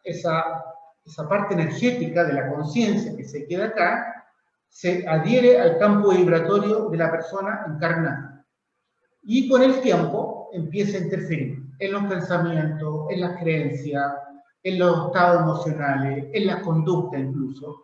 esa parte energética de la conciencia que se queda acá, se adhiere al campo vibratorio de la persona encarnada. Y con el tiempo empieza a interferir en los pensamientos, en las creencias, en los estados emocionales, en la conducta incluso.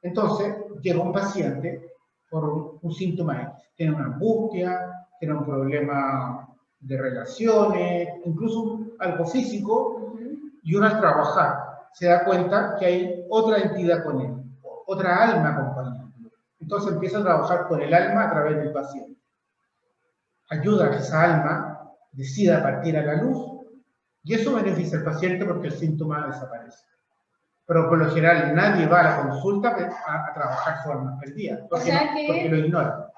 Entonces, llega un paciente por un síntoma X. Tiene una angustia, tiene un problema de relaciones, incluso algo físico, y uno al trabajar se da cuenta que hay otra entidad con él, otra alma acompañándolo. Entonces empieza a trabajar con el alma a través del paciente. Ayuda a que esa alma decida partir a la luz, y eso beneficia al paciente porque el síntoma desaparece. Pero por lo general nadie va a la consulta a trabajar su alma perdida, porque, porque lo ignora.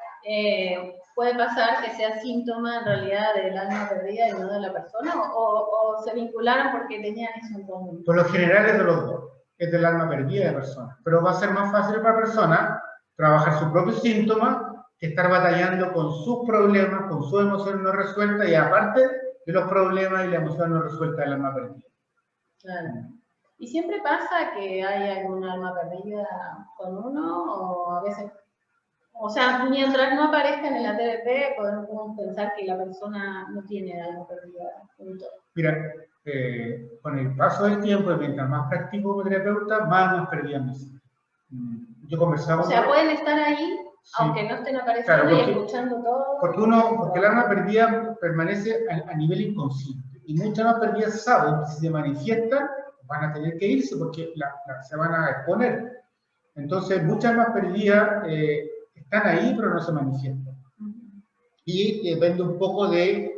Puede pasar que sea síntoma en realidad del alma perdida y no de la persona, o se vincularon porque tenían eso en común. Por lo general es de los dos, es del alma perdida de la persona, pero va a ser más fácil para la persona trabajar su propio síntoma que estar batallando con sus problemas, con su emoción no resuelta y aparte de los problemas y la emoción no resuelta del alma perdida. Claro. ¿Y siempre pasa que hay alguna alma perdida con uno o a veces? O sea, mientras no aparezca en el ATDP, podemos pensar que la persona no tiene alma perdida. Punto. Mira, con el paso del tiempo, mientras más practico como terapeuta, más perdidas me siento. Yo conversaba. O sea, pueden estar ahí, sí, aunque no estén apareciendo, claro, porque, y escuchando todo. Porque el alma perdida permanece a nivel inconsciente. Y muchas almas perdidas saben que si se manifiestan, van a tener que irse porque se van a exponer. Entonces, muchas almas perdidas están ahí, pero no se manifiestan. Y depende un poco de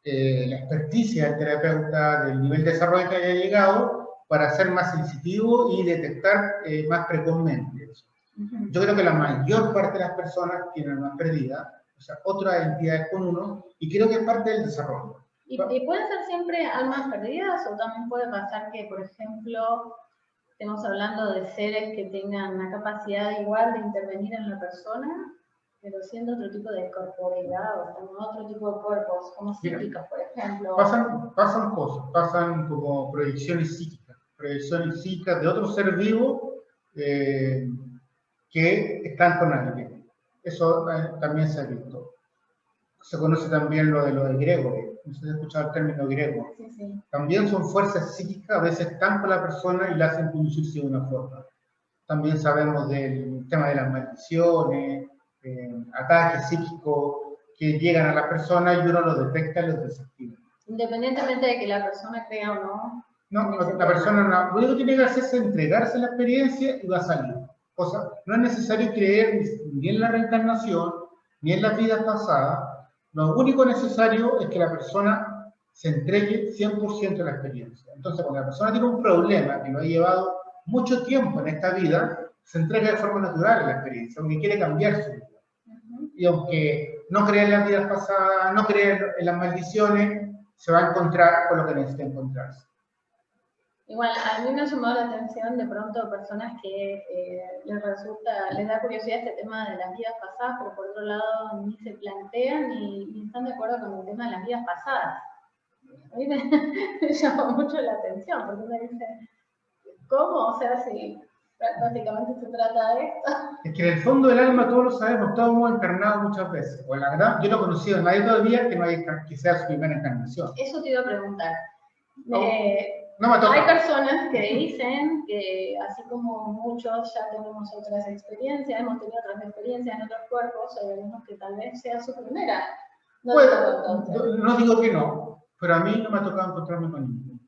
la experticia del terapeuta, del nivel de desarrollo que haya llegado, para ser más sensitivo y detectar más precozmente eso. Yo creo que la mayor parte de las personas tienen almas perdidas, o sea, otras entidades con uno, y creo que es parte del desarrollo. ¿Y pueden ser siempre almas perdidas o también puede pasar que, por ejemplo, estemos hablando de seres que tengan una capacidad igual de intervenir en la persona, pero siendo otro tipo de corporeidad o con otro tipo de cuerpos, como psíquicos, por ejemplo? Pasan cosas, pasan como proyecciones psíquicas de otro ser vivo que están con alguien. Eso también se ha visto. Se conoce también lo de Gregor. No sé si has escuchado el término Gregor. Sí, sí. También son fuerzas psíquicas, a veces están con la persona y la hacen conducirse de una forma. También sabemos del tema de las maldiciones, ataques psíquicos que llegan a la persona y uno los detecta y los desactiva. Independientemente de que la persona crea o no. No, la persona no. Lo único que tiene que hacer es entregarse a la experiencia y va a salir. O sea, no es necesario creer ni en la reencarnación, ni en las vidas pasadas. Lo único necesario es que la persona se entregue 100% a la experiencia. Entonces, cuando la persona tiene un problema que lo ha llevado mucho tiempo en esta vida, se entrega de forma natural a la experiencia, porque quiere cambiar su vida. Y aunque no cree en las vidas pasadas, no cree en las maldiciones, se va a encontrar con lo que necesita encontrarse. Igual, a mí me ha llamado la atención de pronto personas que les da curiosidad este tema de las vidas pasadas, pero por otro lado ni se plantean ni están de acuerdo con el tema de las vidas pasadas. A mí me llama mucho la atención, porque uno dice, ¿cómo? O sea, si básicamente se trata de esto. Es que en el fondo del alma todos lo sabemos, todos hemos encarnado muchas veces. O la verdad, yo no he conocido a nadie todavía que sea su primera encarnación. Eso te iba a preguntar. No me toca. Hay personas que dicen que así como muchos ya tenemos otras experiencias, hemos tenido otras experiencias en otros cuerpos, hay algunos que tal vez sea su primera. No, bueno, no digo que no, pero a mí no me ha tocado encontrarme con ninguno.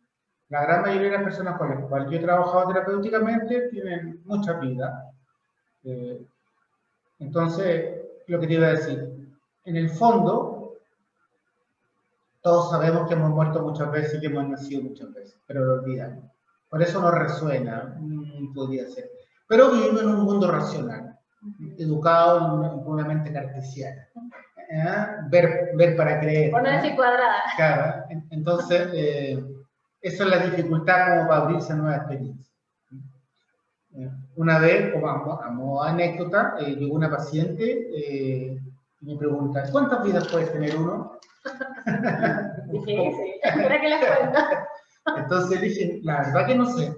La gran mayoría de las personas con las cuales yo he trabajado terapéuticamente tienen mucha vida. Entonces, lo que te iba a decir, en el fondo, todos sabemos que hemos muerto muchas veces y que hemos nacido muchas veces, pero lo olvidamos. Por eso no resuena, podría ser. Pero vivimos en un mundo racional, educado en una mente cartesiana. Ver para creer. Por no decir cuadrada. Claro, entonces, eso es la dificultad como para abrirse a nuevas experiencias. Una vez, como anécdota, llegó una paciente y me pregunta, ¿cuántas vidas puede tener uno? Difícil, espera que les cuento. Entonces dije, la verdad que no sé,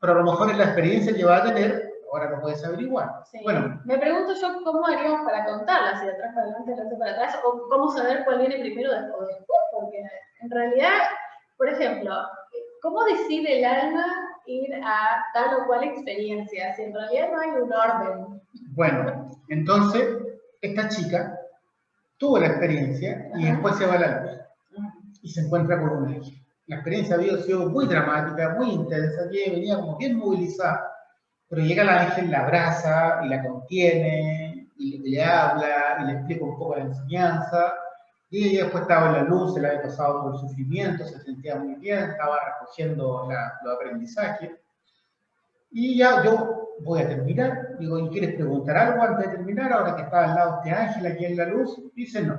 pero a lo mejor en la experiencia que va a tener, ahora lo puedes averiguar. Sí. Bueno, me pregunto yo cómo haríamos para contarla, si de atrás para adelante, de adelante para atrás, o cómo saber cuál viene primero o después, porque en realidad, por ejemplo, ¿cómo decide el alma ir a tal o cual experiencia? Si en realidad no hay un orden. Bueno, entonces, esta chica tuvo la experiencia y después se va a la luz y se encuentra con un ángel. La experiencia había sido muy dramática, muy intensa, que venía como bien movilizada, pero llega el ángel, la abraza y la contiene, y le habla, y le explica un poco la enseñanza, y ella después estaba en la luz, se le había pasado por el sufrimiento, se sentía muy bien, estaba recogiendo los aprendizajes, y ya yo voy a terminar, digo, ¿y quieres preguntar algo antes de terminar? Ahora que está al lado este ángel aquí en la luz, dice no.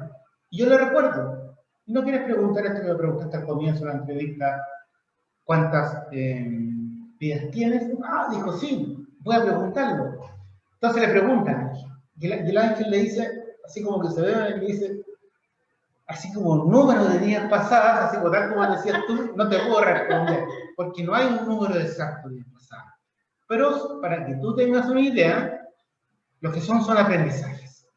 Y yo le recuerdo, ¿no quieres preguntar esto que me preguntaste al comienzo de la entrevista? ¿Cuántas vidas tienes? Ah, dijo, sí, voy a preguntarlo. Entonces le preguntan, y el ángel le dice, así como que se ve, le dice, así como un número de días pasadas, así como tal como decías tú, no te puedo responder, porque no hay un número exacto de días pasadas. Pero para que tú tengas una idea, lo que son aprendizajes.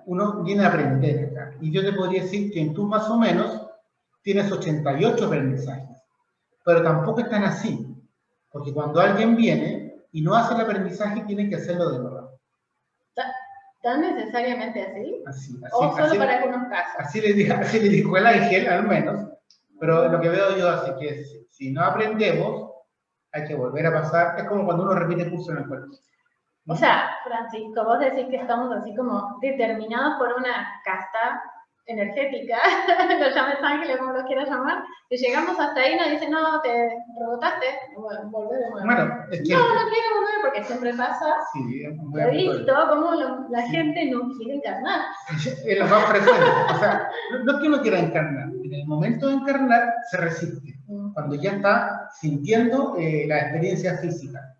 Uno viene a aprender acá. Y yo te podría decir que tú más o menos tienes 88 aprendizajes. Pero tampoco están así. Porque cuando alguien viene y no hace el aprendizaje, tiene que hacerlo de nuevo. ¿Tan necesariamente así? Así ¿O solo para algunos casos? Así le dijo el ángel, al menos. Pero lo que veo yo así que si no aprendemos, hay que volver a pasar. Es como cuando uno repite curso en el cuerpo. O sea, Francisco, vos decís que estamos así como determinados por una casta energética, lo llames ángeles como lo quieras llamar, que llegamos hasta ahí y nos dicen, no, te rebotaste, volver de nuevo. Bueno, es que... No quiero volver porque siempre pasa. Sí, he visto cómo la gente no quiere encarnar. Es lo más frecuente. O sea, no es que uno quiera encarnar. En el momento de encarnar se resiste. Cuando ya está sintiendo la experiencia física.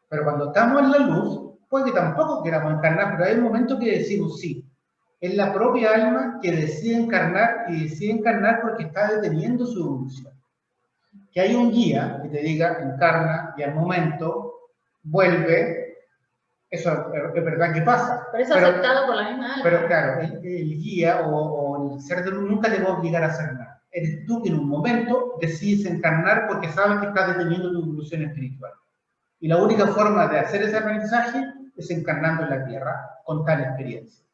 Pero cuando estamos en la luz, puede que tampoco queramos encarnar, pero hay un momento que decimos sí. Es la propia alma que decide encarnar y decide encarnar porque está deteniendo su evolución. Que hay un guía que te diga encarna y al momento vuelve. Eso es verdad que pasa. Pero eso aceptado por la misma alma. Pero claro, el guía o el ser de luz nunca te va a obligar a hacer nada. Eres tú que en un momento decides encarnar porque sabes que estás deteniendo tu evolución espiritual. Y la única forma de hacer ese aprendizaje es encarnando en la tierra con tal experiencia.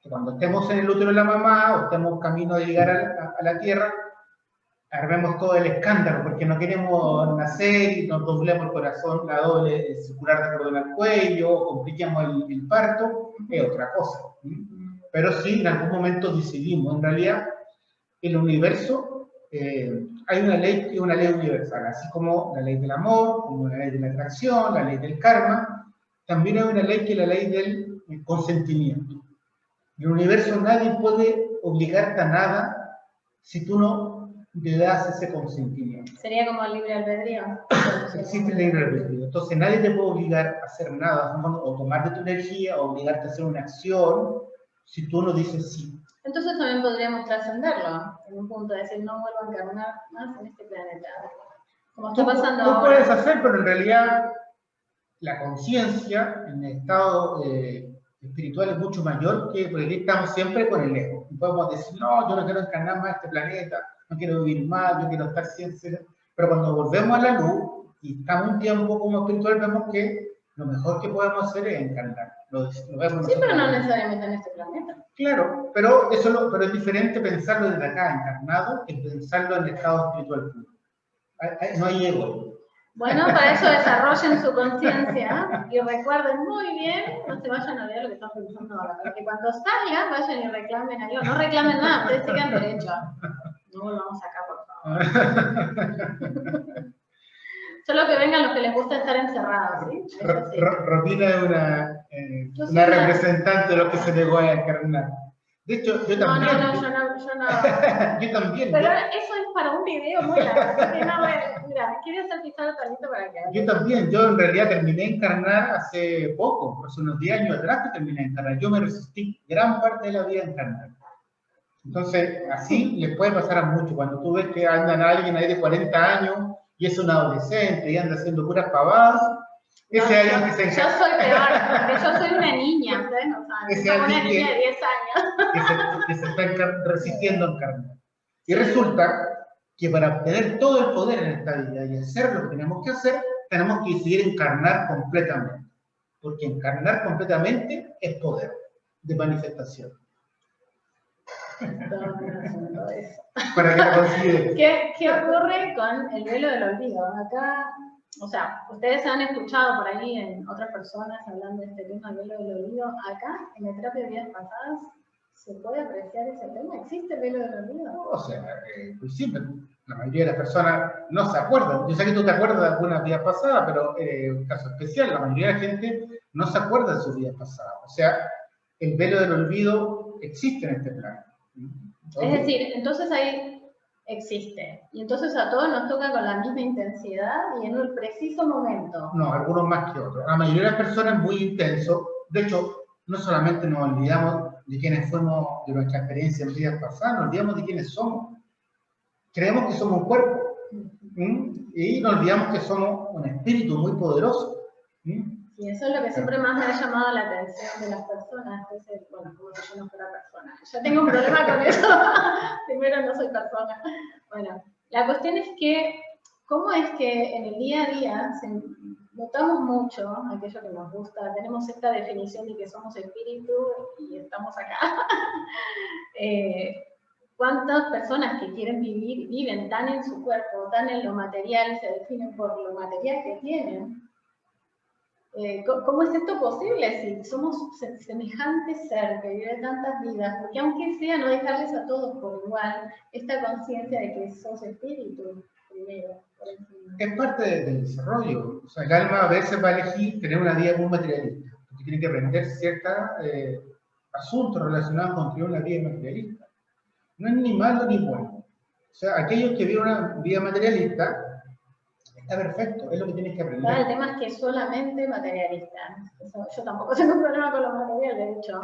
Que cuando estemos en el útero de la mamá o estemos camino de llegar a la tierra, armemos todo el escándalo porque no queremos nacer y nos doblemos el corazón, la doble circular de cordón al cuello, o compliquemos el parto, es otra cosa. Pero sí, en algún momento decidimos, en realidad, el universo, hay una ley que es una ley universal, así como la ley del amor, como la ley de la atracción, la ley del karma, también hay una ley que es la ley del consentimiento. En el universo nadie puede obligarte a nada si tú no le das ese consentimiento. Sería como el libre albedrío. Existe el libre albedrío. Entonces nadie te puede obligar a hacer nada, o tomar de tu energía, o obligarte a hacer una acción, si tú no dices sí. Entonces también podríamos trascenderlo en un punto de decir, no vuelvo a encarnar más en este planeta. Como está pasando ahora. Tú puedes hacer, pero en realidad la conciencia en el estado espiritual es mucho mayor que porque aquí estamos siempre con el ego. Y podemos decir, no, yo no quiero encarnar más en este planeta, no quiero vivir más, yo quiero estar siempre. Pero cuando volvemos a la luz y estamos un tiempo como espiritual, vemos que lo mejor que podemos hacer es encarnar. Lo vemos sí, pero no necesariamente en este planeta. Claro, pero es diferente pensarlo desde acá, encarnado, que pensarlo en el estado espiritual puro. No hay ego. Bueno, para eso desarrollen su conciencia y recuerden muy bien, no se vayan a olvidar lo que están pensando ahora, para que cuando salgan vayan y reclamen a Dios. No reclamen nada, ustedes sigan derecho. No volvamos acá, por favor. Solo que vengan los que les gusta estar encerrados, ¿sí? Sí. Romina es una representante de los que se negó a encarnar. De hecho, yo también. No, yo no. Yo también. Pero eso es para un video muy largo. Mira, quiero hacer pisar talento para que... Yo también. Yo en realidad terminé de encarnar hace poco, hace unos 10 años atrás que terminé de encarnar. Yo me resistí gran parte de la vida a encarnar. Entonces, así les puede pasar a muchos. Cuando tú ves que andan alguien ahí de 40 años y es un adolescente y anda haciendo puras pavadas, ese alguien que se encarna. Yo soy peor, porque yo soy una niña, ustedes no saben. Ese soy una alguien niña de 10 años. que se está resistiendo a encarnar. Y resulta que para obtener todo el poder en esta vida y hacer lo que tenemos que hacer, tenemos que decidir encarnar completamente. Porque encarnar completamente es poder de manifestación. Para que lo consideren. ¿Qué ocurre con el velo del olvido? Acá, o sea, ustedes han escuchado por ahí en otras personas hablando de este tema del velo del olvido. Acá, en la terapia de vidas pasadas, ¿se puede apreciar ese tema? ¿Existe el velo del olvido? O sea, pues siempre, la mayoría de las personas no se acuerdan. Yo sé que tú te acuerdas de algunas vidas pasadas, pero un caso especial, la mayoría de la gente no se acuerda de sus vidas pasadas. O sea, el velo del olvido existe en este plano. Es decir, entonces ahí existe. Y entonces a todos nos toca con la misma intensidad y en un preciso momento. No, algunos más que otros. La mayoría de las personas es muy intenso. De hecho, no solamente nos olvidamos de quiénes fuimos, de nuestra experiencia en vidas pasadas, nos olvidamos de quiénes somos. Creemos que somos un cuerpo. Y nos olvidamos que somos un espíritu muy poderoso. Y eso es lo que siempre más me ha llamado la atención de las personas. Entonces, bueno, como que yo no fuera persona. Ya tengo un problema con eso. Primero, no soy persona. Bueno, la cuestión es que, ¿cómo es que en el día a día notamos mucho aquello que nos gusta? Tenemos esta definición de que somos espíritu y estamos acá. ¿Cuántas personas que quieren vivir, viven tan en su cuerpo, tan en lo material, se definen por lo material que tienen? ¿Cómo es esto posible si somos semejante ser que vive tantas vidas? Porque aunque sea no dejarles a todos por igual esta conciencia de que sos espíritu primero. Es parte del desarrollo. O sea, el alma a veces va a elegir tener una vida muy materialista, porque tiene que aprender ciertos asuntos relacionados con tener una vida materialista. No es ni malo ni bueno. O sea, aquellos que viven una vida materialista, está perfecto, es lo que tienes que aprender. El tema es que es solamente materialista. Yo tampoco tengo un problema con lo material, de hecho,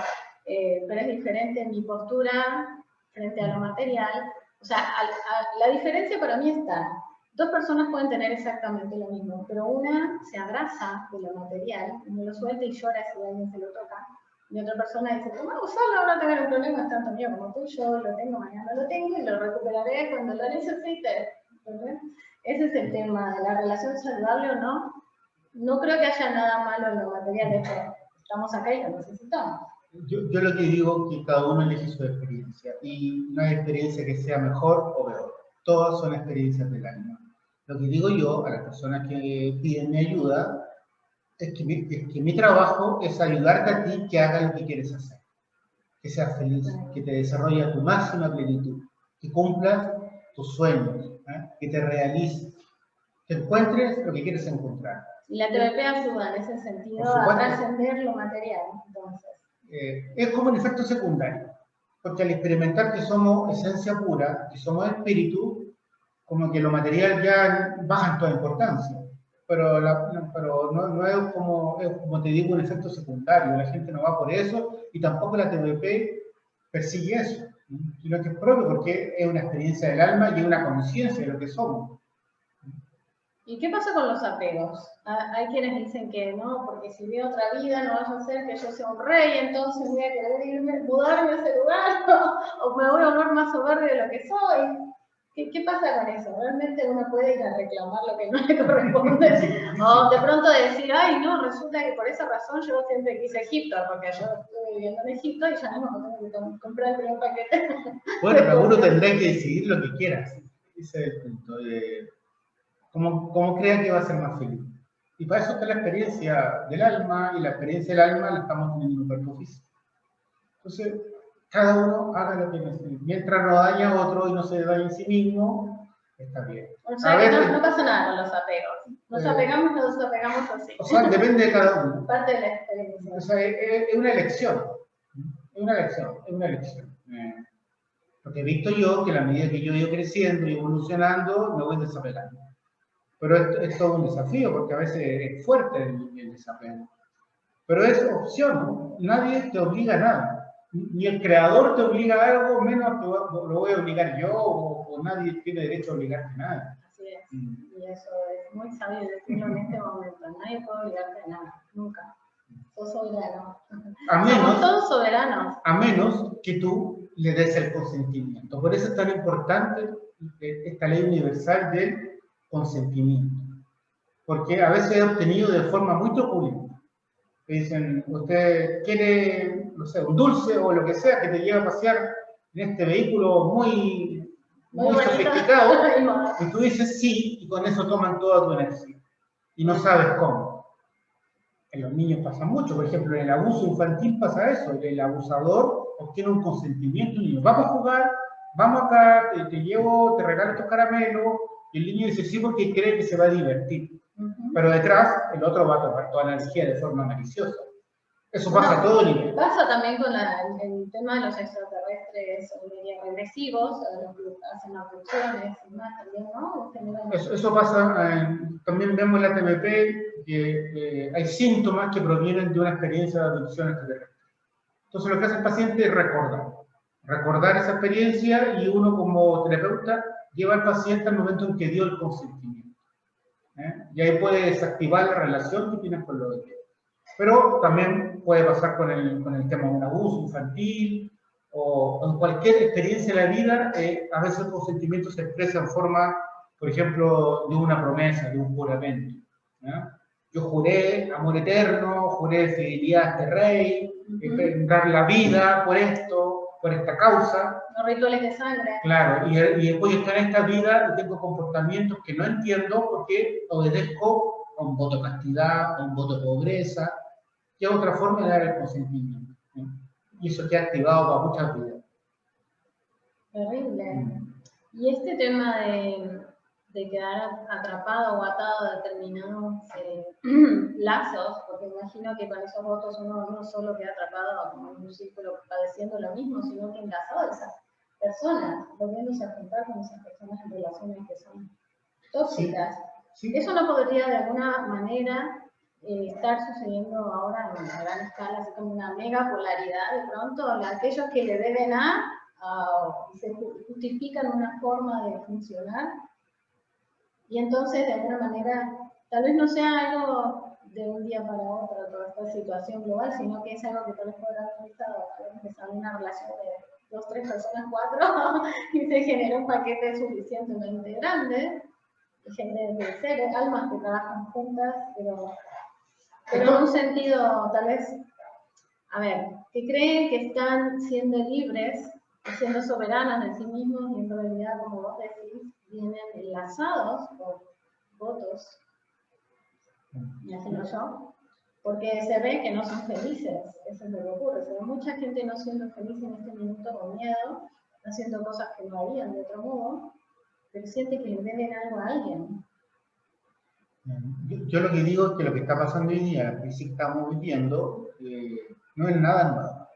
pero es diferente mi postura frente a lo material. O sea, la diferencia para mí está. Dos personas pueden tener exactamente lo mismo, pero una se abraza de lo material, me lo suelta y llora si alguien se lo toca. Y otra persona dice, no, usarlo, no tener un problema, es tanto mío como tuyo, lo tengo, mañana lo tengo y lo recuperaré cuando lo necesite. ¿Entendés? Ese es el tema, la relación saludable o no. No creo que haya nada malo en lo material, de hecho, estamos acá y lo necesitamos. Yo lo que digo es que cada uno elige su experiencia y no hay experiencia que sea mejor o peor. Todas son experiencias del alma. Lo que digo yo a las personas que piden mi ayuda es que mi trabajo es ayudarte a ti que hagas lo que quieres hacer. Que seas feliz, que te desarrolles a tu máxima plenitud, que cumplas tus sueños, que te realices, que encuentres lo que quieres encontrar. Y la TVP ayuda en ese sentido a trascender lo material, entonces. Es como un efecto secundario, porque al experimentar que somos esencia pura, que somos espíritu, como que lo material ya baja en toda importancia, pero no es como te digo, un efecto secundario, la gente no va por eso, y tampoco la TVP persigue eso, sino que es propio porque es una experiencia del alma y es una conciencia de lo que somos. ¿Y qué pasa con los apegos? Hay quienes dicen que no, porque si veo otra vida no vaya a ser que yo sea un rey, entonces voy a querer mudarme a ese lugar, o me voy a volver más soberbio de lo que soy. ¿Qué pasa con eso? ¿Realmente uno puede ir a reclamar lo que no le corresponde? O de pronto decir, ay, no, resulta que por esa razón yo siempre quise Egipto, porque yo estuve viviendo en Egipto y ya no tengo que comprar el primer paquete. Bueno, cada uno tendrá que decidir lo que quiera. Ese es el punto. como crea que va a ser más feliz. Y para eso está la experiencia del alma, y la experiencia del alma la estamos teniendo en un cuerpo físico. Entonces, cada uno haga lo que necesite. Mientras no daña a otro y no se daña a sí mismo, está bien. O sea, que no pasa nada con los apegos. Nos apegamos así. O sea, depende de cada uno. Parte de la experiencia. O sea, es una elección. Es una elección, es una elección. Porque he visto yo que a la medida que yo he ido creciendo y evolucionando, me voy desapegando. Pero es todo un desafío, porque a veces es fuerte el desapego. Pero es opción, ¿no? Nadie te obliga a nada. Ni el creador te obliga a algo, menos lo voy a obligar yo, o nadie tiene derecho a obligarte a nada. Así es. Y eso es muy sabio decirlo en este momento. Nadie puede obligarte a nada, nunca. Sos soberano. Somos todos soberanos. A menos que tú le des el consentimiento. Por eso es tan importante esta ley universal del consentimiento. Porque a veces he obtenido de forma muy truculenta. Dicen, usted quiere, no sé, un dulce o lo que sea que te lleve a pasear en este vehículo muy sofisticado, y tú dices sí, y con eso toman toda tu energía. Y no sabes cómo. En los niños pasa mucho, por ejemplo, en el abuso infantil pasa eso, el abusador obtiene un consentimiento, el niño, vamos a jugar, vamos acá, te llevo, te regalo estos caramelos, y el niño dice sí porque cree que se va a divertir. Pero detrás, el otro va a tomar toda la energía de forma maliciosa. Eso pasa a todo nivel. Pasa también con el tema de los extraterrestres regresivos, los que hacen abducciones y más también, ¿no? Eso pasa, también vemos en la TMP que hay síntomas que provienen de una experiencia de abducción extraterrestre. Entonces lo que hace el paciente es recordar esa experiencia, y uno como terapeuta lleva al paciente al momento en que dio el consentimiento. Y ahí puede desactivar la relación que tienes con lo de él. Pero también puede pasar con el tema de un abuso infantil o en cualquier experiencia de la vida. A veces el consentimiento se expresa en forma, por ejemplo, de una promesa, de un juramento. Yo juré amor eterno, juré fidelidad a este rey, dar la vida por esto, por esta causa. Los rituales de sangre. Claro, y después yo estoy en esta vida y tengo comportamientos que no entiendo porque obedezco a un voto de castidad, a un voto de pobreza, que es otra forma de dar el consentimiento. Y eso queda activado para muchas vidas. Terrible. Y este tema de quedar atrapado o atado a determinados lazos, porque imagino que con esos votos uno no solo queda atrapado como en un círculo padeciendo lo mismo, sino que enlazado a esas personas, volviéndose a juntar con esas personas en relaciones que son tóxicas. Sí. Eso no podría de alguna manera estar sucediendo ahora en una gran escala, así como una mega polaridad de pronto, aquellos que le deben y se justifican una forma de funcionar, y entonces de alguna manera tal vez no sea algo de un día para otro toda esta situación global, sino que es algo que tal vez pueda haber empezado una relación de 2, 3 personas, 4 y se genera un paquete suficientemente grande de seres, almas que trabajan juntas, pero en un sentido tal vez, a ver, que creen que están siendo libres, siendo soberanas de sí mismos, y en realidad, como vos decís, vienen enlazados por votos, imagino yo, porque se ve que no son felices, eso es lo que ocurre, se ve mucha gente no siendo feliz en este minuto con miedo, haciendo cosas que no harían de otro modo, pero siente que le deben algo a alguien. Yo lo que digo es que lo que está pasando hoy día, la crisis que estamos viviendo, no es nada nuevo.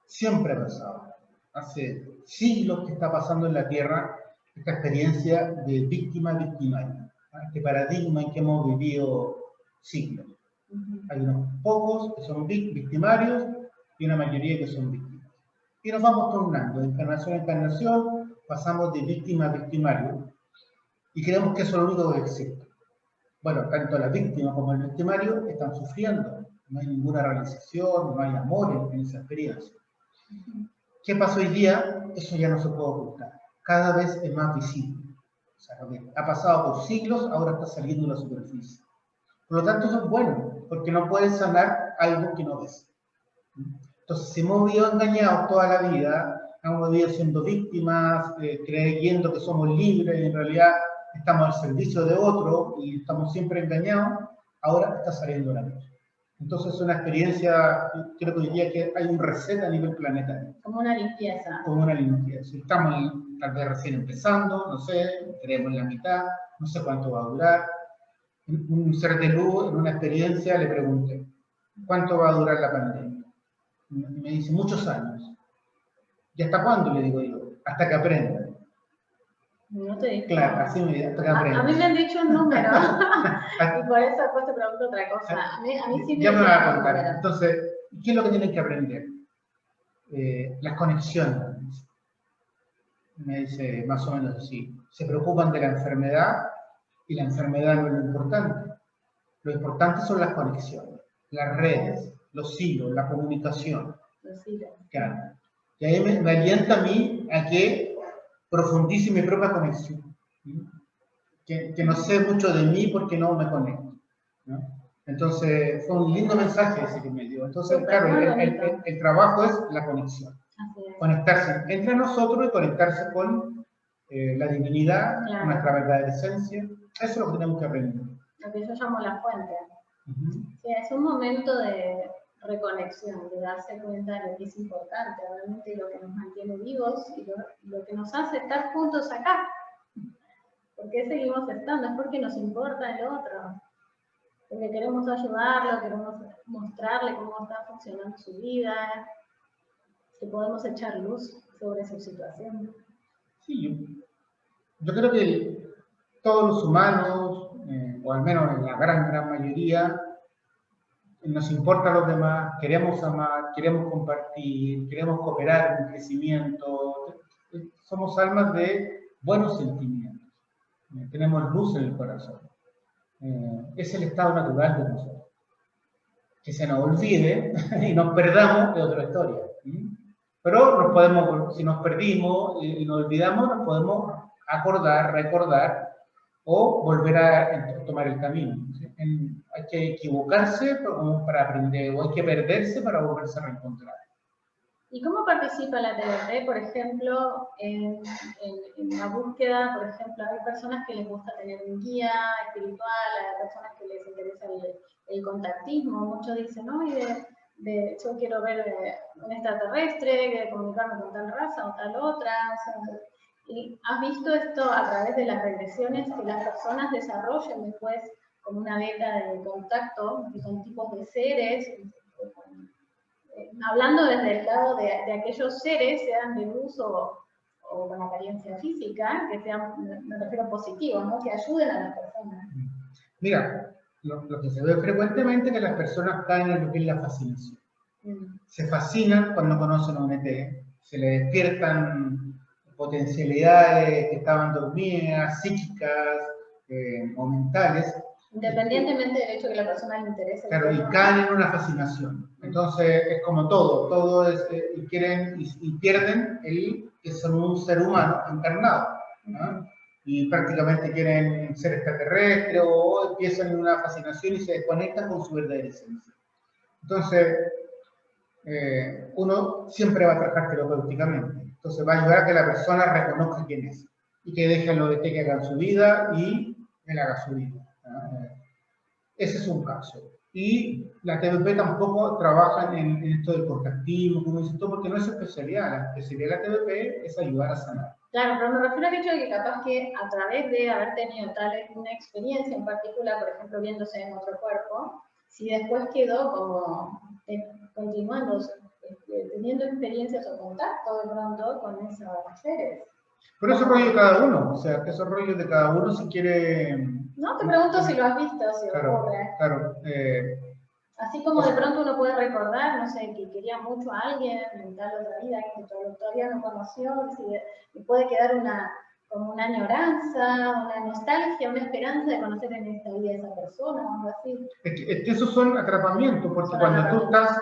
Siempre ha pasado. Hace siglos que está pasando en la Tierra esta experiencia de víctima-victimario. Este paradigma en que hemos vivido siglos. Hay unos pocos que son victimarios y una mayoría que son víctimas. Y nos vamos tornando, de encarnación en encarnación, pasamos de víctima a victimario y creemos que eso es lo único que existe. Bueno, tanto la víctima como el victimario están sufriendo, no hay ninguna realización, no hay amor en esa experiencia. ¿Qué pasa hoy día? Eso ya no se puede ocultar, cada vez es más visible. O sea, lo que ha pasado por siglos ahora está saliendo a la superficie. Por lo tanto, eso es bueno, porque no puedes sanar algo que no ves. Entonces, si hemos vivido engañados toda la vida, hemos vivido siendo víctimas, creyendo que somos libres y en realidad estamos al servicio de otro y estamos siempre engañados, ahora está saliendo la luz. Entonces es una experiencia, creo que diría que hay un reset a nivel planetario. Como una limpieza. Como una limpieza. Estamos tal vez recién empezando, no sé, creemos en la mitad, no sé cuánto va a durar. Un ser de luz en una experiencia le pregunté, ¿cuánto va a durar la pandemia? Y me dice, muchos años. ¿Y hasta cuándo? Le digo yo, hasta que aprenda. No te digo. Claro, así me dice, hasta que aprenda. A mí me han dicho un número, y por eso después te pregunto otra cosa. A mí sí me ya me va a dicen contar. número. Entonces, ¿qué es lo que tienen que aprender? Las conexiones. Me dice más o menos así. Se preocupan de la enfermedad y la enfermedad no es lo importante. Lo importante son las conexiones, las redes, los hilos, la comunicación. Los hilos. Claro. Y ahí me alienta a mí a que profundice mi propia conexión. Que no sé mucho de mí porque no me conecto, ¿no? Entonces, fue un lindo mensaje ese que me dio. Entonces, claro, el trabajo es la conexión. Conectarse entre nosotros y conectarse con la divinidad, claro, nuestra verdadera esencia. Eso es lo que tenemos que aprender. Lo que yo llamo la fuente. Sí, es un momento de reconexión, de darse cuenta de lo que es importante, realmente lo que nos mantiene vivos y lo que nos hace estar juntos acá. ¿Por qué seguimos estando? Es porque nos importa el otro. Porque queremos ayudarlo, queremos mostrarle cómo está funcionando su vida, que podemos echar luz sobre su situación. Sí, yo creo que todos los humanos, o al menos en la gran mayoría, nos importa a los demás, queremos amar, queremos compartir, queremos cooperar en un crecimiento. Somos almas de buenos sentimientos. Tenemos luz en el corazón. Es el estado natural de nosotros. Que se nos olvide y nos perdamos de otra historia. Pero nos podemos, si nos perdimos y nos olvidamos, nos podemos acordar, recordar o volver a tomar el camino. Hay que equivocarse para aprender o hay que perderse para volverse a reencontrar. ¿Y cómo participa la TDP, por ejemplo, en la búsqueda? Por ejemplo, hay personas que les gusta tener un guía espiritual, hay personas que les interesa el contactismo. Muchos dicen, no, yo quiero ver un extraterrestre, comunicarme con tal raza o tal otra. O sea, ¿y has visto esto a través de las regresiones, que las personas desarrollen después como una beta de contacto, que son tipos de seres? Hablando desde el lado de aquellos seres, sean de luz o con apariencia física, que sean, me refiero, positivos, ¿no? Que ayuden a las personas. Mira, lo que se ve frecuentemente es que las personas caen en lo que es la fascinación. Se fascinan cuando conocen a un ET, se le despiertan potencialidades que estaban dormidas, psíquicas o mentales. Independientemente del hecho que la persona le interese. Claro, y caen en una fascinación. Entonces, es como todo es, y pierden el que son un ser humano encarnado, ¿no? Y prácticamente quieren ser extraterrestres o empiezan en una fascinación y se desconectan con su verdadera esencia. Entonces, uno siempre va a trabajar terapéuticamente. Entonces, va a ayudar a que la persona reconozca quién es y que deje a los ET que hagan su vida y él haga su vida. Ese es un caso. Y la TVP tampoco trabaja en esto del contactismo, como dices tú, porque no es su especialidad. La especialidad de la TVP es ayudar a sanar. Claro, pero me refiero al hecho de que capaz que a través de haber tenido una experiencia en particular, por ejemplo, viéndose en otro cuerpo, si después quedó como continuando, teniendo experiencias o contacto de pronto con esos seres. Pero eso es rollo de cada uno, o sea, que esos rollos de cada uno si quiere... No, te pregunto si lo has visto, si claro, ocurre. Claro. Así como de pronto uno puede recordar, no sé, que quería mucho a alguien en tal otra vida que todavía no conoció, y puede quedar como una añoranza, una nostalgia, una esperanza de conocer en esta vida a esa persona o algo así. Es que esos son atrapamientos, porque cuando tú estás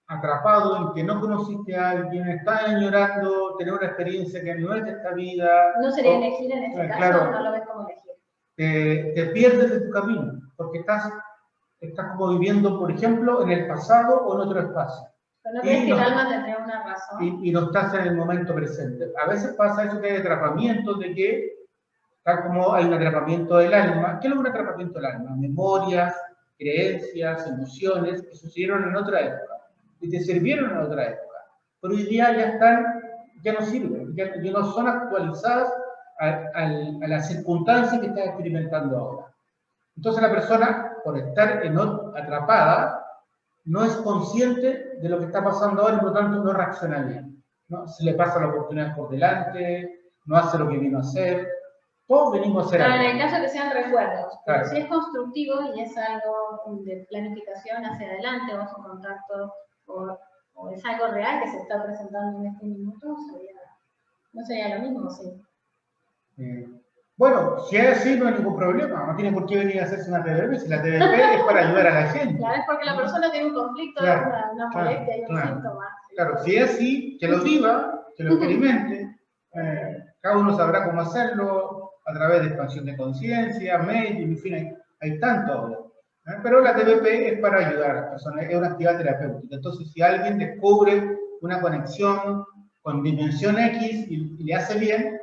atrapado en que no conociste a alguien, estás añorando tener una experiencia que no es de esta vida. No sería elegir en ese caso, claro, no lo ves como elegir. Te pierdes de tu camino, porque estás como viviendo, por ejemplo, en el pasado o en otro espacio. Pero no crees que el alma tendría una razón. Y no estás en el momento presente. A veces pasa eso que hay atrapamientos de que Tal como hay un atrapamiento del alma. ¿Qué es un atrapamiento del alma? Memorias, creencias, emociones que sucedieron en otra época y te sirvieron en otra época. Pero hoy día ya están, ya no sirven, ya no son actualizadas a las circunstancias que estás experimentando ahora. Entonces la persona, por estar atrapada, no es consciente de lo que está pasando ahora y por lo tanto no reacciona bien, ¿no? Se le pasa la oportunidad por delante, no hace lo que vino a hacer. Todos venimos a hacer algo. En el caso de que sean recuerdos, pero claro. si es constructivo y es algo de planificación hacia adelante, o es un contacto, o es algo real que se está presentando en este minuto, no sería lo mismo, sí. Bueno, si es así, no hay ningún problema. No tiene por qué venir a hacerse una TDP. Si la TDP es para ayudar a la gente. Claro, es porque la persona tiene un conflicto, claro, una molestia y un síntoma. Claro, si es así, que lo viva, que lo experimente. Cada uno sabrá cómo hacerlo a través de expansión de conciencia, medios, en fin, hay tanto ahora. Pero la TDP es para ayudar a las personas, es una actividad terapéutica. Entonces, si alguien descubre una conexión con dimensión X y le hace bien,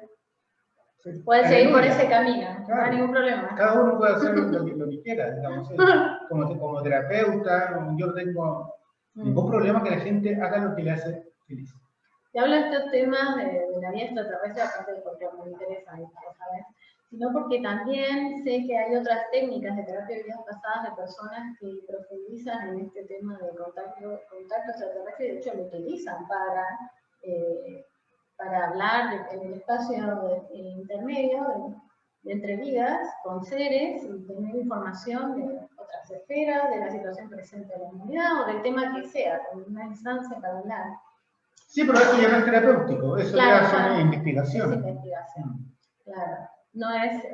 puede seguir por ese camino, claro. No hay ningún problema. Cada uno puede hacer lo que quiera, digamos. Como terapeuta, yo no tengo ningún problema que la gente haga lo que le hace feliz. Te hablo de estos temas de la vida extraterrestre, aparte de porque me interesa, ¿sabes? Sino porque también sé que hay otras técnicas de terapia de vidas pasadas de personas que profundizan en este tema de contacto extraterrestre y de hecho lo utilizan para hablar en el espacio intermedio de entre vidas con seres y tener información de otras esferas, de la situación presente de la humanidad o del tema que sea, con una instancia para hablar. Sí, pero eso ya no es terapéutico, eso claro, ya son investigación. Es investigación, claro. No es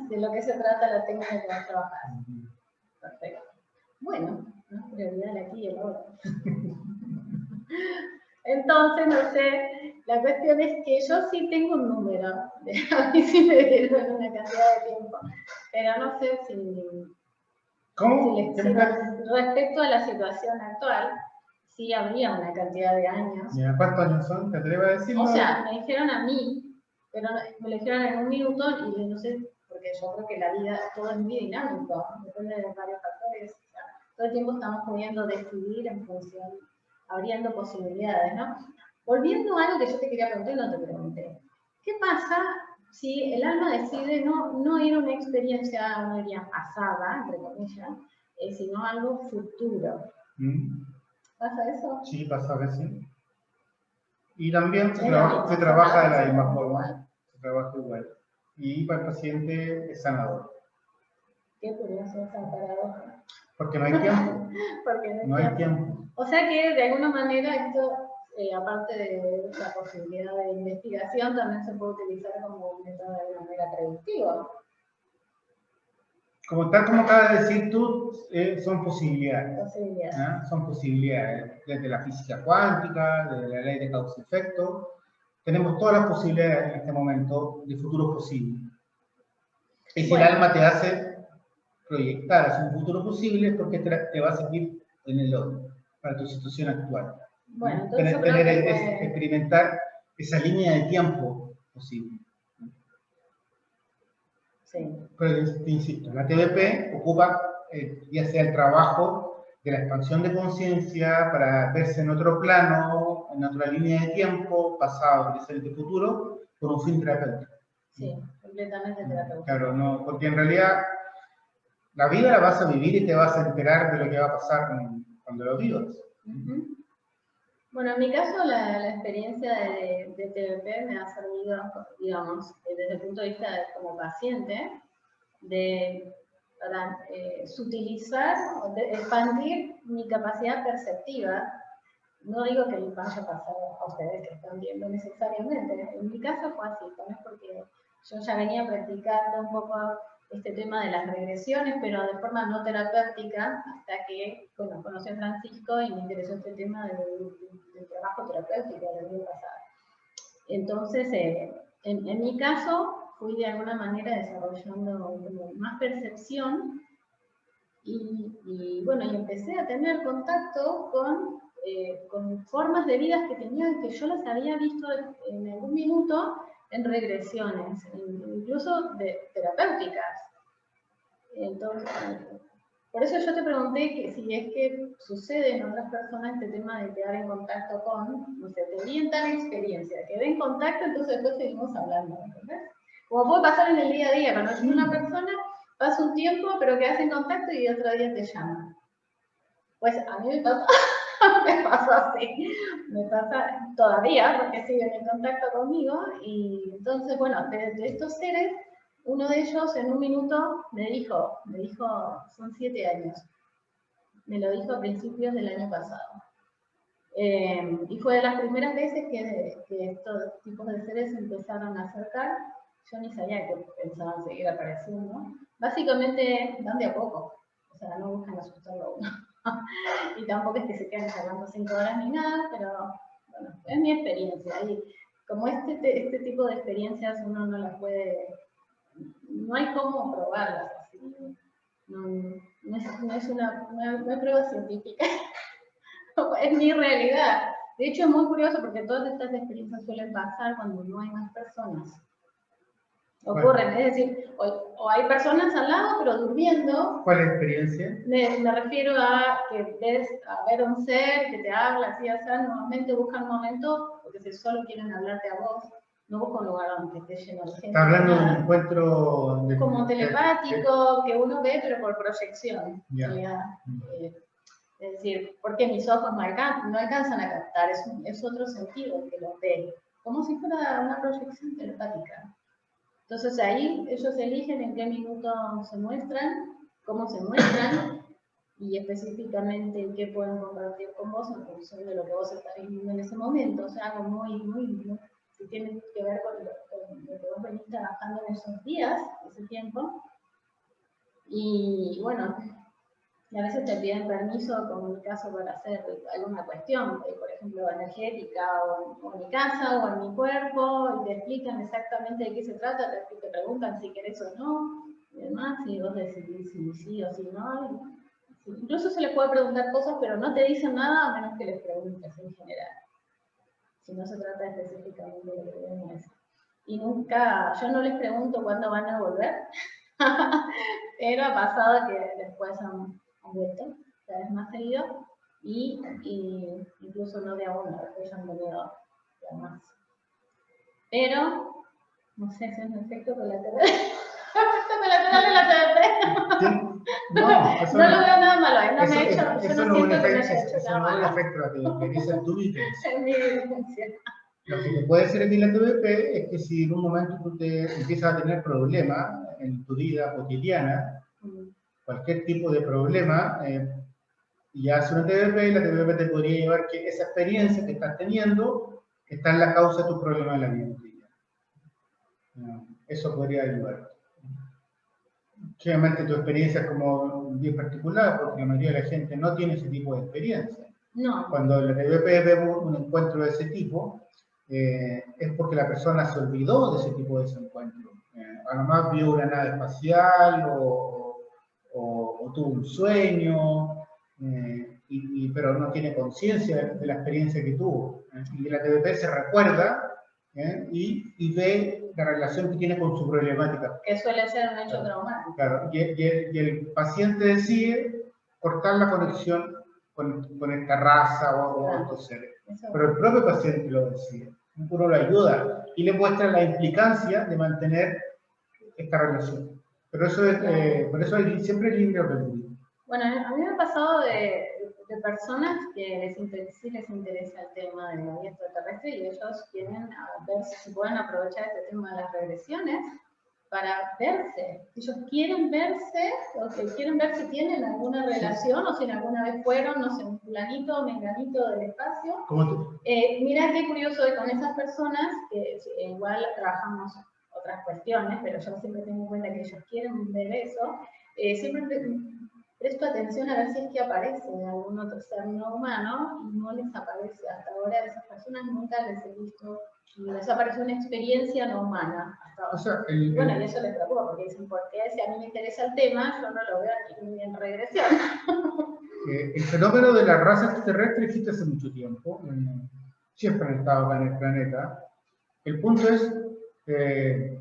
de lo que se trata la técnica que vas a trabajar. Perfecto. Bueno, no prioridad aquí y el ahora. Entonces, no sé, la cuestión es que yo sí tengo un número, a mí sí me dieron una cantidad de tiempo, pero no sé si... ¿Cómo? Si respecto a la situación actual, sí habría una cantidad de años. ¿Cuántos años son? ¿Te atreves a decirlo? O sea, me dijeron a mí, pero me lo dijeron en un minuto y no sé, porque yo creo que la vida, todo es muy dinámico, depende de varios factores. O sea, todo el tiempo estamos pudiendo decidir en función, abriendo posibilidades, ¿no? Volviendo a algo que yo te quería preguntar y no te pregunté. ¿Qué pasa si el alma decide no ir a una experiencia, no diría pasada, entre comillas, sino algo futuro? ¿Pasa eso? Sí, pasa a veces. Y también se trabaja de la misma forma, se trabaja igual. Y para el paciente es sanador. Qué curioso esa paradoja. Porque no hay tiempo. Porque no hay tiempo. O sea que de alguna manera esto, aparte de la posibilidad de investigación, también se puede utilizar como un método de una manera predictiva. Tal como acabas de decir tú, son posibilidades. Son posibilidades. Desde la física cuántica, desde la ley de causa y efecto. Tenemos todas las posibilidades en este momento de futuros posibles. Y si el alma te hace proyectar hacia un futuro posible, porque te va a servir en el hoy, para tu situación actual. Bueno, entonces experimentar esa línea de tiempo posible. Sí. Pero te insisto, la TDP ocupa ya sea el trabajo de la expansión de conciencia para verse en otro plano, en otra línea de tiempo, pasado, presente, futuro, con un fin terapéutico. Sí, completamente terapéutico. Claro, no, porque en realidad la vida la vas a vivir y te vas a enterar de lo que va a pasar cuando lo vivas. Bueno, en mi caso la experiencia de TDP me ha servido, digamos, desde el punto de vista como paciente, para sutilizar, expandir mi capacidad perceptiva. No digo que les vaya a pasar a ustedes que están viendo necesariamente. En mi caso fue así, también porque yo ya venía practicando un poco este tema de las regresiones, pero de forma no terapéutica, hasta que, bueno, conocí a Francisco y me interesó este tema del trabajo terapéutico de la vida pasada. Entonces, en mi caso, fui de alguna manera desarrollando más percepción y bueno, y empecé a tener contacto con formas de vidas que tenían, que yo las había visto en algún minuto, en regresiones, incluso terapéuticas. Entonces, por eso yo te pregunté que si es que sucede en otras personas este tema de quedar en contacto con, no sé, te vi en tal experiencia, quedé en contacto, entonces después seguimos hablando, ¿entendés? Como puede pasar en el día a día, conoces a una persona, pasa un tiempo, pero quedas en contacto y otro día te llama. Pues a mí me pasó, me pasó así, me pasa todavía porque siguen en contacto conmigo y entonces, bueno, de estos seres, uno de ellos en un minuto me dijo, son 7 años, me lo dijo a principios del año pasado. Y fue de las primeras veces que estos tipos de seres empezaron a acercar. Yo ni sabía que pensaban seguir apareciendo. Básicamente van de a poco, o sea, no buscan asustarlo a uno. Y tampoco es que se queden charlando 5 horas ni nada, pero bueno, es mi experiencia. Y como este tipo de experiencias uno no las puede, no hay cómo probarlas así. No es prueba científica. Es mi realidad. De hecho, es muy curioso porque todas estas experiencias suelen pasar cuando no hay más personas. Ocurren, es decir, o hay personas al lado, pero durmiendo. ¿Cuál es la experiencia? Me refiero a que ves a ver un ser que te habla, así, normalmente buscan un momento, porque si solo quieren hablarte a vos, no buscan un lugar donde esté lleno de gente. Está hablando de un encuentro como telepático, que uno ve, pero por proyección. Yeah. Es decir, porque mis ojos no alcanzan a captar, es otro sentido que lo ve, como si fuera una proyección telepática. Entonces ahí ellos eligen en qué minuto se muestran, cómo se muestran y específicamente qué pueden compartir con vos en función de lo que vos estás viviendo en ese momento. O sea, algo muy que tiene que ver con lo que vos venís trabajando en esos días, ese tiempo. Y bueno, y a veces te piden permiso, como en mi caso, para hacer alguna cuestión, por ejemplo, energética, o en mi casa, o en mi cuerpo, y te explican exactamente de qué se trata, te preguntan si querés o no, y demás, y vos decidís si sí o si no. Incluso se les puede preguntar cosas, pero no te dicen nada a menos que les preguntes en general. Si no se trata específicamente de lo que deben decir. Y nunca, yo no les pregunto cuándo van a volver, pero ha pasado que después han vuelto cada vez más seguido y incluso no de a uno, después han venido ya más. Pero, no sé si es un efecto colateral. Efecto colateral de la TDP. No, eso no lo veo nada malo, no eso, me he hecho, eso yo no no siento es que me haya hecho eso nada no es un malo. efecto de la TVP, esa es tu vivencia. Es mi vivencia. Lo que te puede servir la TVP es que si en un momento tú te empiezas a tener problemas en tu vida cotidiana, cualquier tipo de problema, y haces una TVP, y la TVP te podría llevar que esa experiencia que estás teniendo está en la causa de tus problemas en la vida cotidiana. Eso podría ayudar. Obviamente tu experiencia es como bien particular, porque la mayoría de la gente no tiene ese tipo de experiencia. No. Cuando la TVP ve un encuentro de ese tipo, es porque la persona se olvidó de ese tipo de desencuentro. A lo más vio una nave espacial o tuvo un sueño, pero no tiene conciencia de la experiencia que tuvo. Y la TVP se recuerda y ve la relación que tiene con su problemática. Que suele ser un hecho traumático. Claro, y el paciente decide cortar la conexión con esta raza o estos seres. Pero el propio paciente lo decide. Uno lo ayuda y le muestra la implicancia de mantener esta relación. Pero eso es, por eso siempre es libre albedrío. Bueno, a mí me ha pasado de personas que sí les interesa el tema de la vida extraterrestre y ellos quieren ver si pueden aprovechar este tema de las regresiones para verse. Ellos quieren verse, o que quieren ver si tienen alguna relación o si alguna vez fueron, no sé, un fulanito o menganito del espacio. Mirá qué curioso con esas personas, que igual trabajamos otras cuestiones, pero yo siempre tengo en cuenta que ellos quieren ver eso. Siempre presto atención a ver si es que aparece algún otro ser no humano y no les aparece. Hasta ahora a esas personas nunca les he visto y les aparece una experiencia no humana. O sea, bueno, y eso les preocupa porque dicen, ¿por qué? Si a mí me interesa el tema, yo no lo veo ni en regresión. El fenómeno de la raza extraterrestre existe hace mucho tiempo. Siempre han estado acá en el planeta. El punto es ¿Qué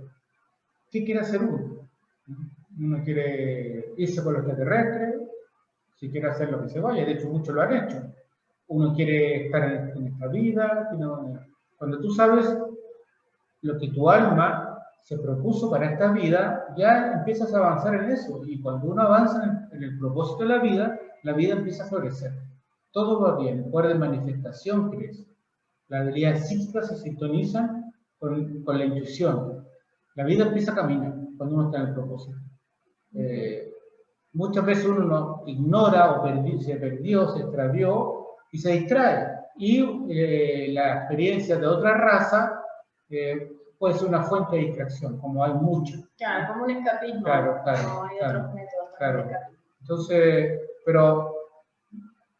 quiere hacer uno? Uno quiere irse con los extraterrestres, si quiere hacer lo que se vaya, de hecho muchos lo han hecho. Uno quiere estar en esta vida, cuando tú sabes lo que tu alma se propuso para esta vida, ya empiezas a avanzar en eso. Y cuando uno avanza en el propósito de la vida empieza a florecer. Todo va bien, el poder de manifestación crece. Las habilidades psíquicas se sintonizan con la intuición. La vida empieza a caminar cuando uno está en el propósito. Muchas veces uno no ignora o se perdió, se extravió y se distrae. Y la experiencia de otra raza puede ser una fuente de distracción, como hay mucho. Claro, como un escapismo. Claro, como hay otros métodos claro. de escapismo. Entonces, pero,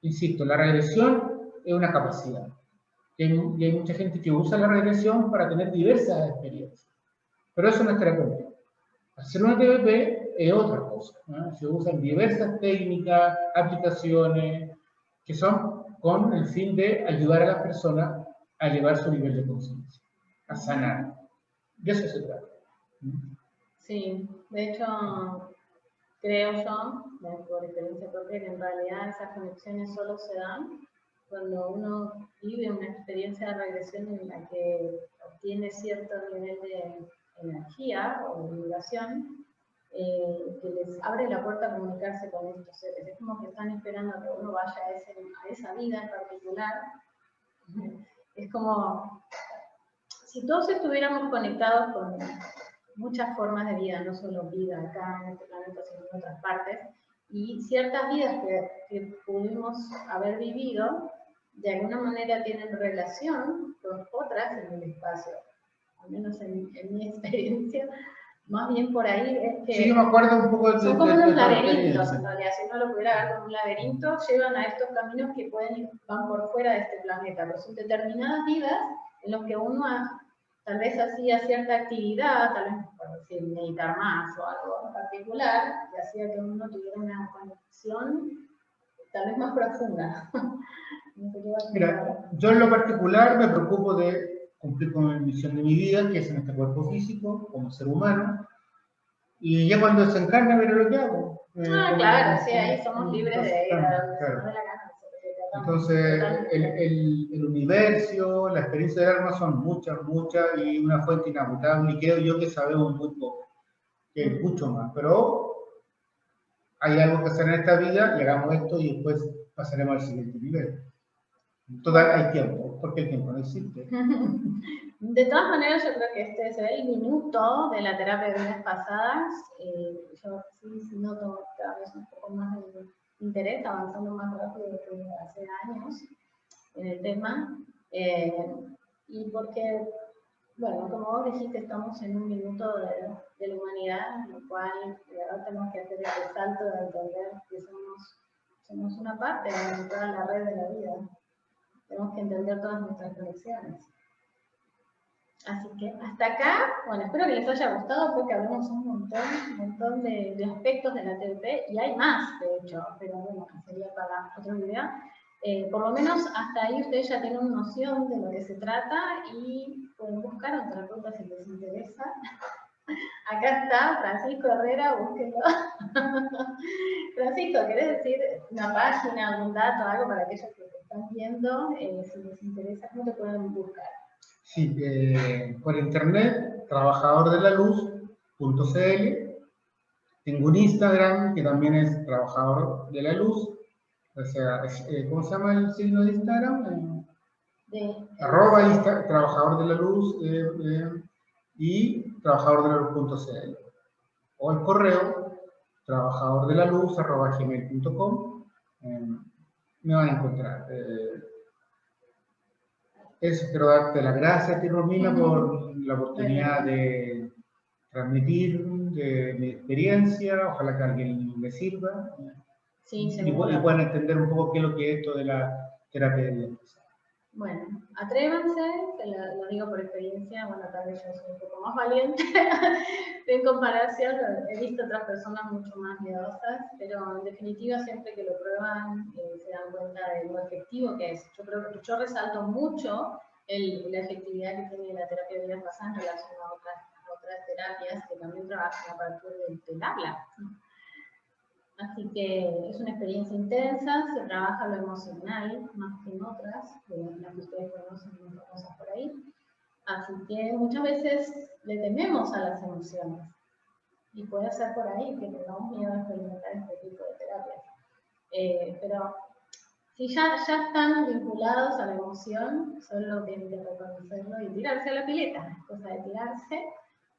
insisto, la regresión es una capacidad. Y hay mucha gente que usa la regresión para tener diversas experiencias. Pero eso no es terapéutico. Hacer una TBP es otra cosa, ¿no? Se usan diversas técnicas, aplicaciones, que son con el fin de ayudar a las personas a elevar su nivel de conciencia, a sanar. De eso se trata. Sí, de hecho, creo yo, por experiencia propia, que en realidad esas conexiones solo se dan cuando uno vive una experiencia de regresión en la que obtiene cierto nivel de energía o de vibración que les abre la puerta a comunicarse con estos seres. Es como que están esperando a que uno vaya a esa vida en particular. Es como si todos estuviéramos conectados con muchas formas de vida, no solo vida acá en este planeta, sino en otras partes, y ciertas vidas que pudimos haber vivido, de alguna manera tienen relación con otras en el espacio, al menos en mi experiencia, más bien por ahí es que... Sí, yo me acuerdo un poco de... Son como unos laberintos, en realidad, si uno lo pudiera ver como un laberinto, llevan a estos caminos que van por fuera de este planeta, pero son determinadas vidas en los que uno tal vez hacía cierta actividad, tal vez por decir meditar más o algo en particular, que hacía que uno tuviera una conexión tal vez más profunda. Mira, yo en lo particular me preocupo de cumplir con la misión de mi vida, que es en este cuerpo físico, como ser humano, y ya cuando desencarne veré lo que hago. Claro, sí, ahí somos libres de ir a donde se nos dé la gana. Entonces, el universo, la experiencia del alma son muchas, y una fuente inagotable, y creo yo que sabemos muy poco, que es mucho más, pero hay algo que hacer en esta vida, y hagamos esto y después pasaremos al siguiente nivel. Todavía hay tiempo, porque el tiempo no existe. De todas maneras, yo creo que este es el minuto de la terapia de vidas pasadas. Yo sí noto cada vez un poco más de interés, avanzando más rápido que hace años en el tema. Y porque, bueno, como vos dijiste, estamos en un minuto de la humanidad, en el cual ahora tenemos que hacer ese salto de entender que somos una parte de toda la red de la vida. Tenemos que entender todas nuestras conexiones. Así que hasta acá, bueno, espero que les haya gustado porque hablamos un montón de aspectos de la TBP y hay más, de hecho, pero bueno, sería para otro video. Por lo menos hasta ahí ustedes ya tienen noción de lo que se trata y pueden buscar otra pregunta si les interesa. Acá está Francisco Herrera, búsquenlo. Francisco, ¿querés decir una página, algún dato, algo para aquellos que te están viendo? Si les interesa, ¿cómo te pueden buscar? Sí, por internet, trabajadorsdelaluz.cl. Tengo un Instagram que también es Trabajador de la Luz. O sea, ¿cómo se llama el signo de Instagram? Trabajador de la Luz y trabajadordelaluz.cl. O el correo trabajadordelaluz@gmail.com. Me van a encontrar. Eso, quiero darte las gracias a ti, Romina, por la oportunidad de transmitir de mi experiencia. Ojalá que a alguien le sirva. Sí, y puedan entender un poco qué es lo que es esto de la terapia de vidas. Bueno, atrévanse, lo digo por experiencia, bueno, tal vez yo soy un poco más valiente en comparación, he visto otras personas mucho más miedosas, pero en definitiva siempre que lo prueban se dan cuenta de lo efectivo que es. Yo creo que yo resalto mucho la efectividad que tiene la terapia de vidas pasadas en relación a otras terapias que también trabajan a partir del habla, ¿no? Así que es una experiencia intensa, se trabaja lo emocional más que en otras, de las que ustedes conocen muy famosas por ahí. Así que muchas veces le tememos a las emociones. Y puede ser por ahí que tengamos miedo a experimentar este tipo de terapias. Pero si ya están vinculados a la emoción, solo tienen que reconocerlo y tirarse a la pileta. Es cosa de tirarse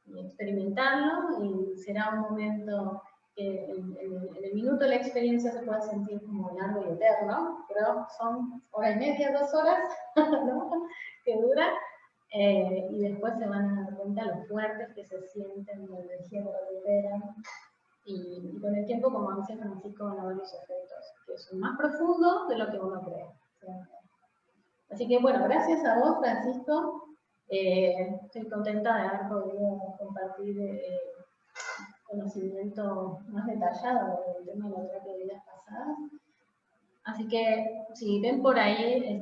y experimentarlo, y será un momento que en el minuto de la experiencia se pueda sentir como largo y eterno, pero son hora y media, 2 horas, ¿no? Que dura. Y después se van a dar cuenta lo fuertes que se sienten, la energía que recuperan, y con el tiempo, como dice Francisco, van a ver los efectos, que son más profundos de lo que uno cree. Así que bueno, gracias a vos, Francisco. Estoy contenta de haber podido compartir conocimiento más detallado del tema de la terapia de vidas pasadas. Así que si ven por ahí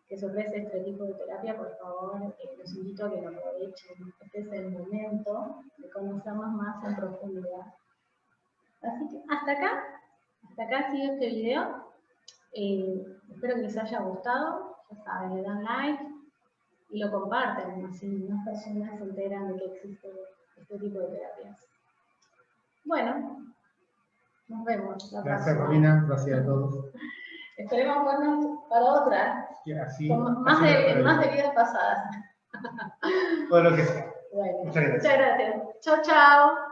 que se ofrece este tipo de terapia, por favor, los invito a que lo aprovechen. Este es el momento de conocernos más en profundidad. Así que hasta acá ha sido este video. Espero que les haya gustado. Ya saben, le dan like y lo comparten, así más personas se enteran de que existe este tipo de terapias. Bueno, nos vemos la Gracias, próxima. Romina. Gracias a todos. Esperemos vernos para otra. Así, con más de vidas pasadas. Todo lo que sea. Bueno, muchas gracias. Muchas gracias. Chao, chao.